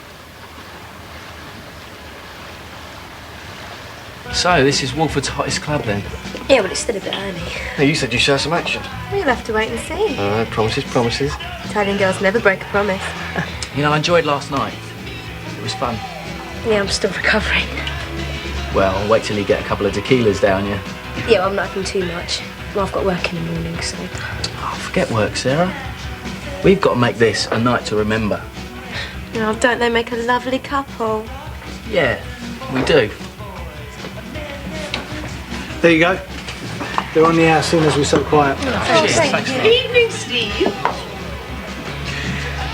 Speaker 11: So, this is Wolford's hottest club then?
Speaker 6: Yeah, well, it's still a bit early.
Speaker 11: No, you said you saw some action.
Speaker 6: We'll have to wait and see.
Speaker 11: Promises, promises.
Speaker 6: Italian girls never break a promise.
Speaker 11: You know, I enjoyed last night. It was fun.
Speaker 6: Yeah, I'm still recovering.
Speaker 11: Well, wait till you get a couple of tequilas down you.
Speaker 6: Yeah, well, I'm not having too much. Well, I've got work in the morning, so...
Speaker 11: Oh, forget work, Sarah. We've got to make this a night to remember.
Speaker 6: Oh, don't they make a lovely couple?
Speaker 11: Yeah, we do.
Speaker 8: There you go. They're on the air as soon as we're so quiet.
Speaker 9: Thanks. Evening, Steve.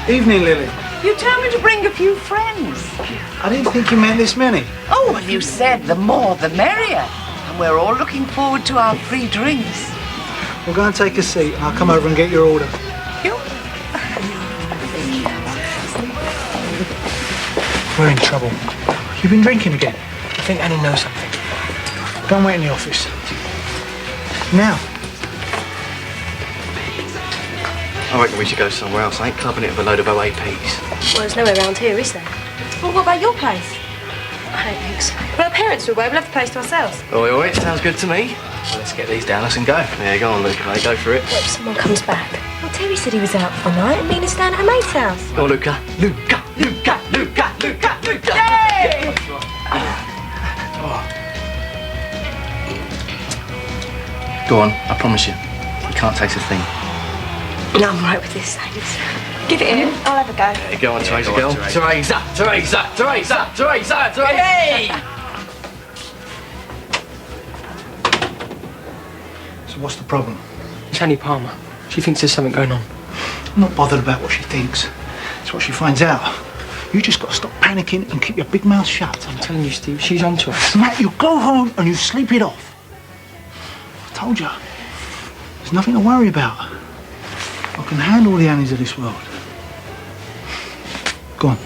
Speaker 8: Evening, Lily.
Speaker 9: You told me to bring a few friends.
Speaker 8: I didn't think you meant this many.
Speaker 9: Oh, well, you said the more the merrier. And we're all looking forward to our free drinks.
Speaker 8: We'll go and take a seat. I'll come over and get your order. We're in trouble. You've been drinking again.
Speaker 11: I think Annie knows something.
Speaker 8: Go and wait in the office. Now.
Speaker 11: I reckon we should go somewhere else. I ain't clubbing it with a load of OAPs.
Speaker 6: Well, there's nowhere around here, is there? Well, what about your place? I don't think so. Well, our parents are away. We'll have the place to ourselves.
Speaker 11: Oi, sounds good to me. Well, let's get these down us and go. Yeah, go on, Luca, mate, go for it.
Speaker 6: What if someone comes back? Well, Terry said he was out for the night and me and staying at a mate's house.
Speaker 11: Go on, Luca. Luca!
Speaker 9: Yay!
Speaker 11: Go on, I promise you. You can't taste a thing.
Speaker 6: No, I'm right with this, thanks.
Speaker 9: Give it in. I'll have a go.
Speaker 11: Yeah, go on, Teresa, girl. Teresa! Hey!
Speaker 8: So what's the problem?
Speaker 11: It's Annie Palmer. She thinks there's something going on.
Speaker 8: I'm not bothered about what she thinks. It's what she finds out. You just got to stop panicking and keep your big mouth shut.
Speaker 11: I'm telling you, Steve, she's onto us.
Speaker 8: Matt, you go home and you sleep it off. I told you. There's nothing to worry about. I can handle the Annies of this world. Go on.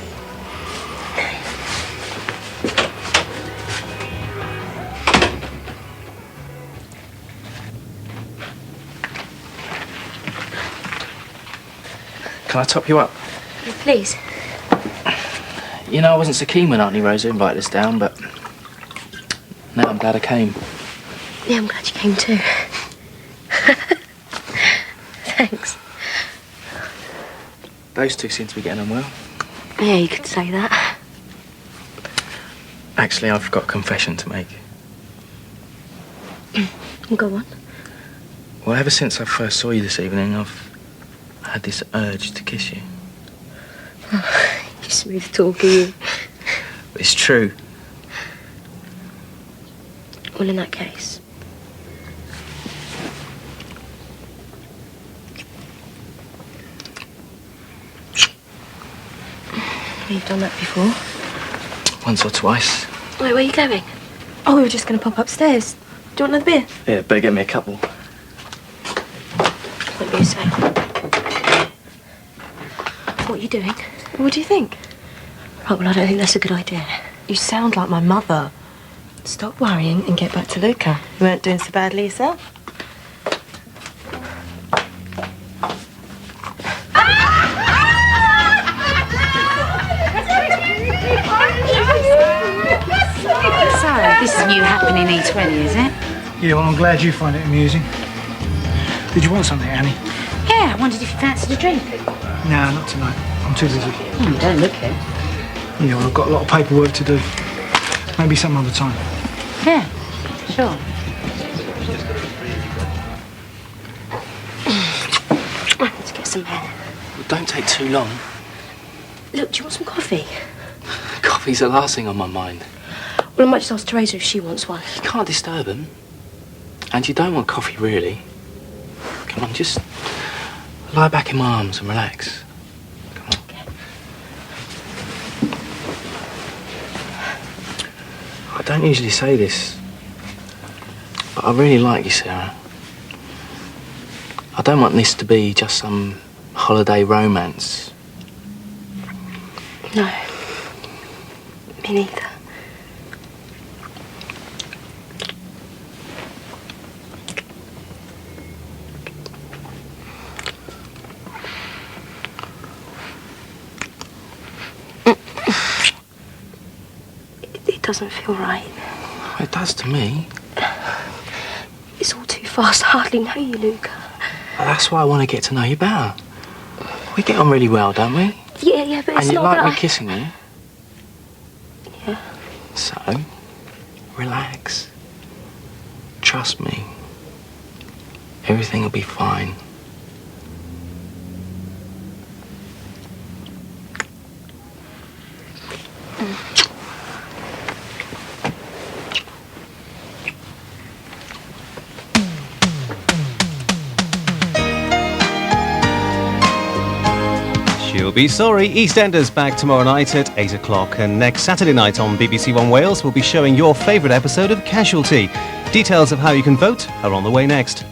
Speaker 11: Can I top you up?
Speaker 6: Please.
Speaker 11: You know, I wasn't so keen when Auntie Rosa invited us down, but now I'm glad I came.
Speaker 6: Yeah, I'm glad you came too. Thanks.
Speaker 11: Those two seem to be getting on well.
Speaker 6: Yeah, you could say that.
Speaker 11: Actually, I've got a confession to make.
Speaker 6: Go on.
Speaker 11: Well, ever since I first saw you this evening, I've had this urge to kiss you.
Speaker 6: Oh, you smooth talker, you.
Speaker 11: It's true.
Speaker 6: Well, in that case. You've done that before.
Speaker 11: Once or twice.
Speaker 6: Wait, where are you going? Oh, we were just going to pop upstairs. Do you want another beer?
Speaker 11: Yeah, better get me a couple.
Speaker 6: What do you say? What are you doing? What do you think? Right, well, I don't think that's a good idea.
Speaker 1: You sound like my mother. Stop worrying and get back to Luca. You weren't doing so badly yourself.
Speaker 16: So, this is new happening E20, is it?
Speaker 8: Yeah, well, I'm glad you find it amusing. Did you want something, Annie?
Speaker 16: Yeah, I wondered if you fancied a drink.
Speaker 8: No, not tonight. I'm too busy.
Speaker 16: You don't look it.
Speaker 8: Yeah, well, I've got a lot of paperwork to do. Maybe some other time.
Speaker 16: Yeah, sure.
Speaker 6: Let's get some men.
Speaker 11: Well, don't take too long.
Speaker 6: Look, do you want some coffee?
Speaker 11: Coffee's the last thing on my mind.
Speaker 6: Well, I might just ask Teresa if she wants one.
Speaker 11: You can't disturb them. And you don't want coffee, really. Come on, just lie back in my arms and relax. Come on.
Speaker 6: Okay.
Speaker 11: I don't usually say this, But I really like you, Sarah. I don't want this to be just some holiday romance.
Speaker 4: No. Me neither. It doesn't feel right.
Speaker 11: It does to me.
Speaker 4: It's all too fast. I hardly know you, Luca.
Speaker 11: Well, that's why I want to get to know you better. We get on really well, don't we?
Speaker 4: Yeah, but it's
Speaker 11: and you
Speaker 4: not
Speaker 11: like
Speaker 4: that
Speaker 11: me
Speaker 4: I...
Speaker 11: kissing you?
Speaker 4: Yeah.
Speaker 11: So, relax. Trust me. Everything will be fine.
Speaker 13: You'll be sorry. EastEnders back tomorrow night at 8 o'clock, and next Saturday night on BBC One Wales we'll be showing your favourite episode of Casualty. Details of how you can vote are on the way next.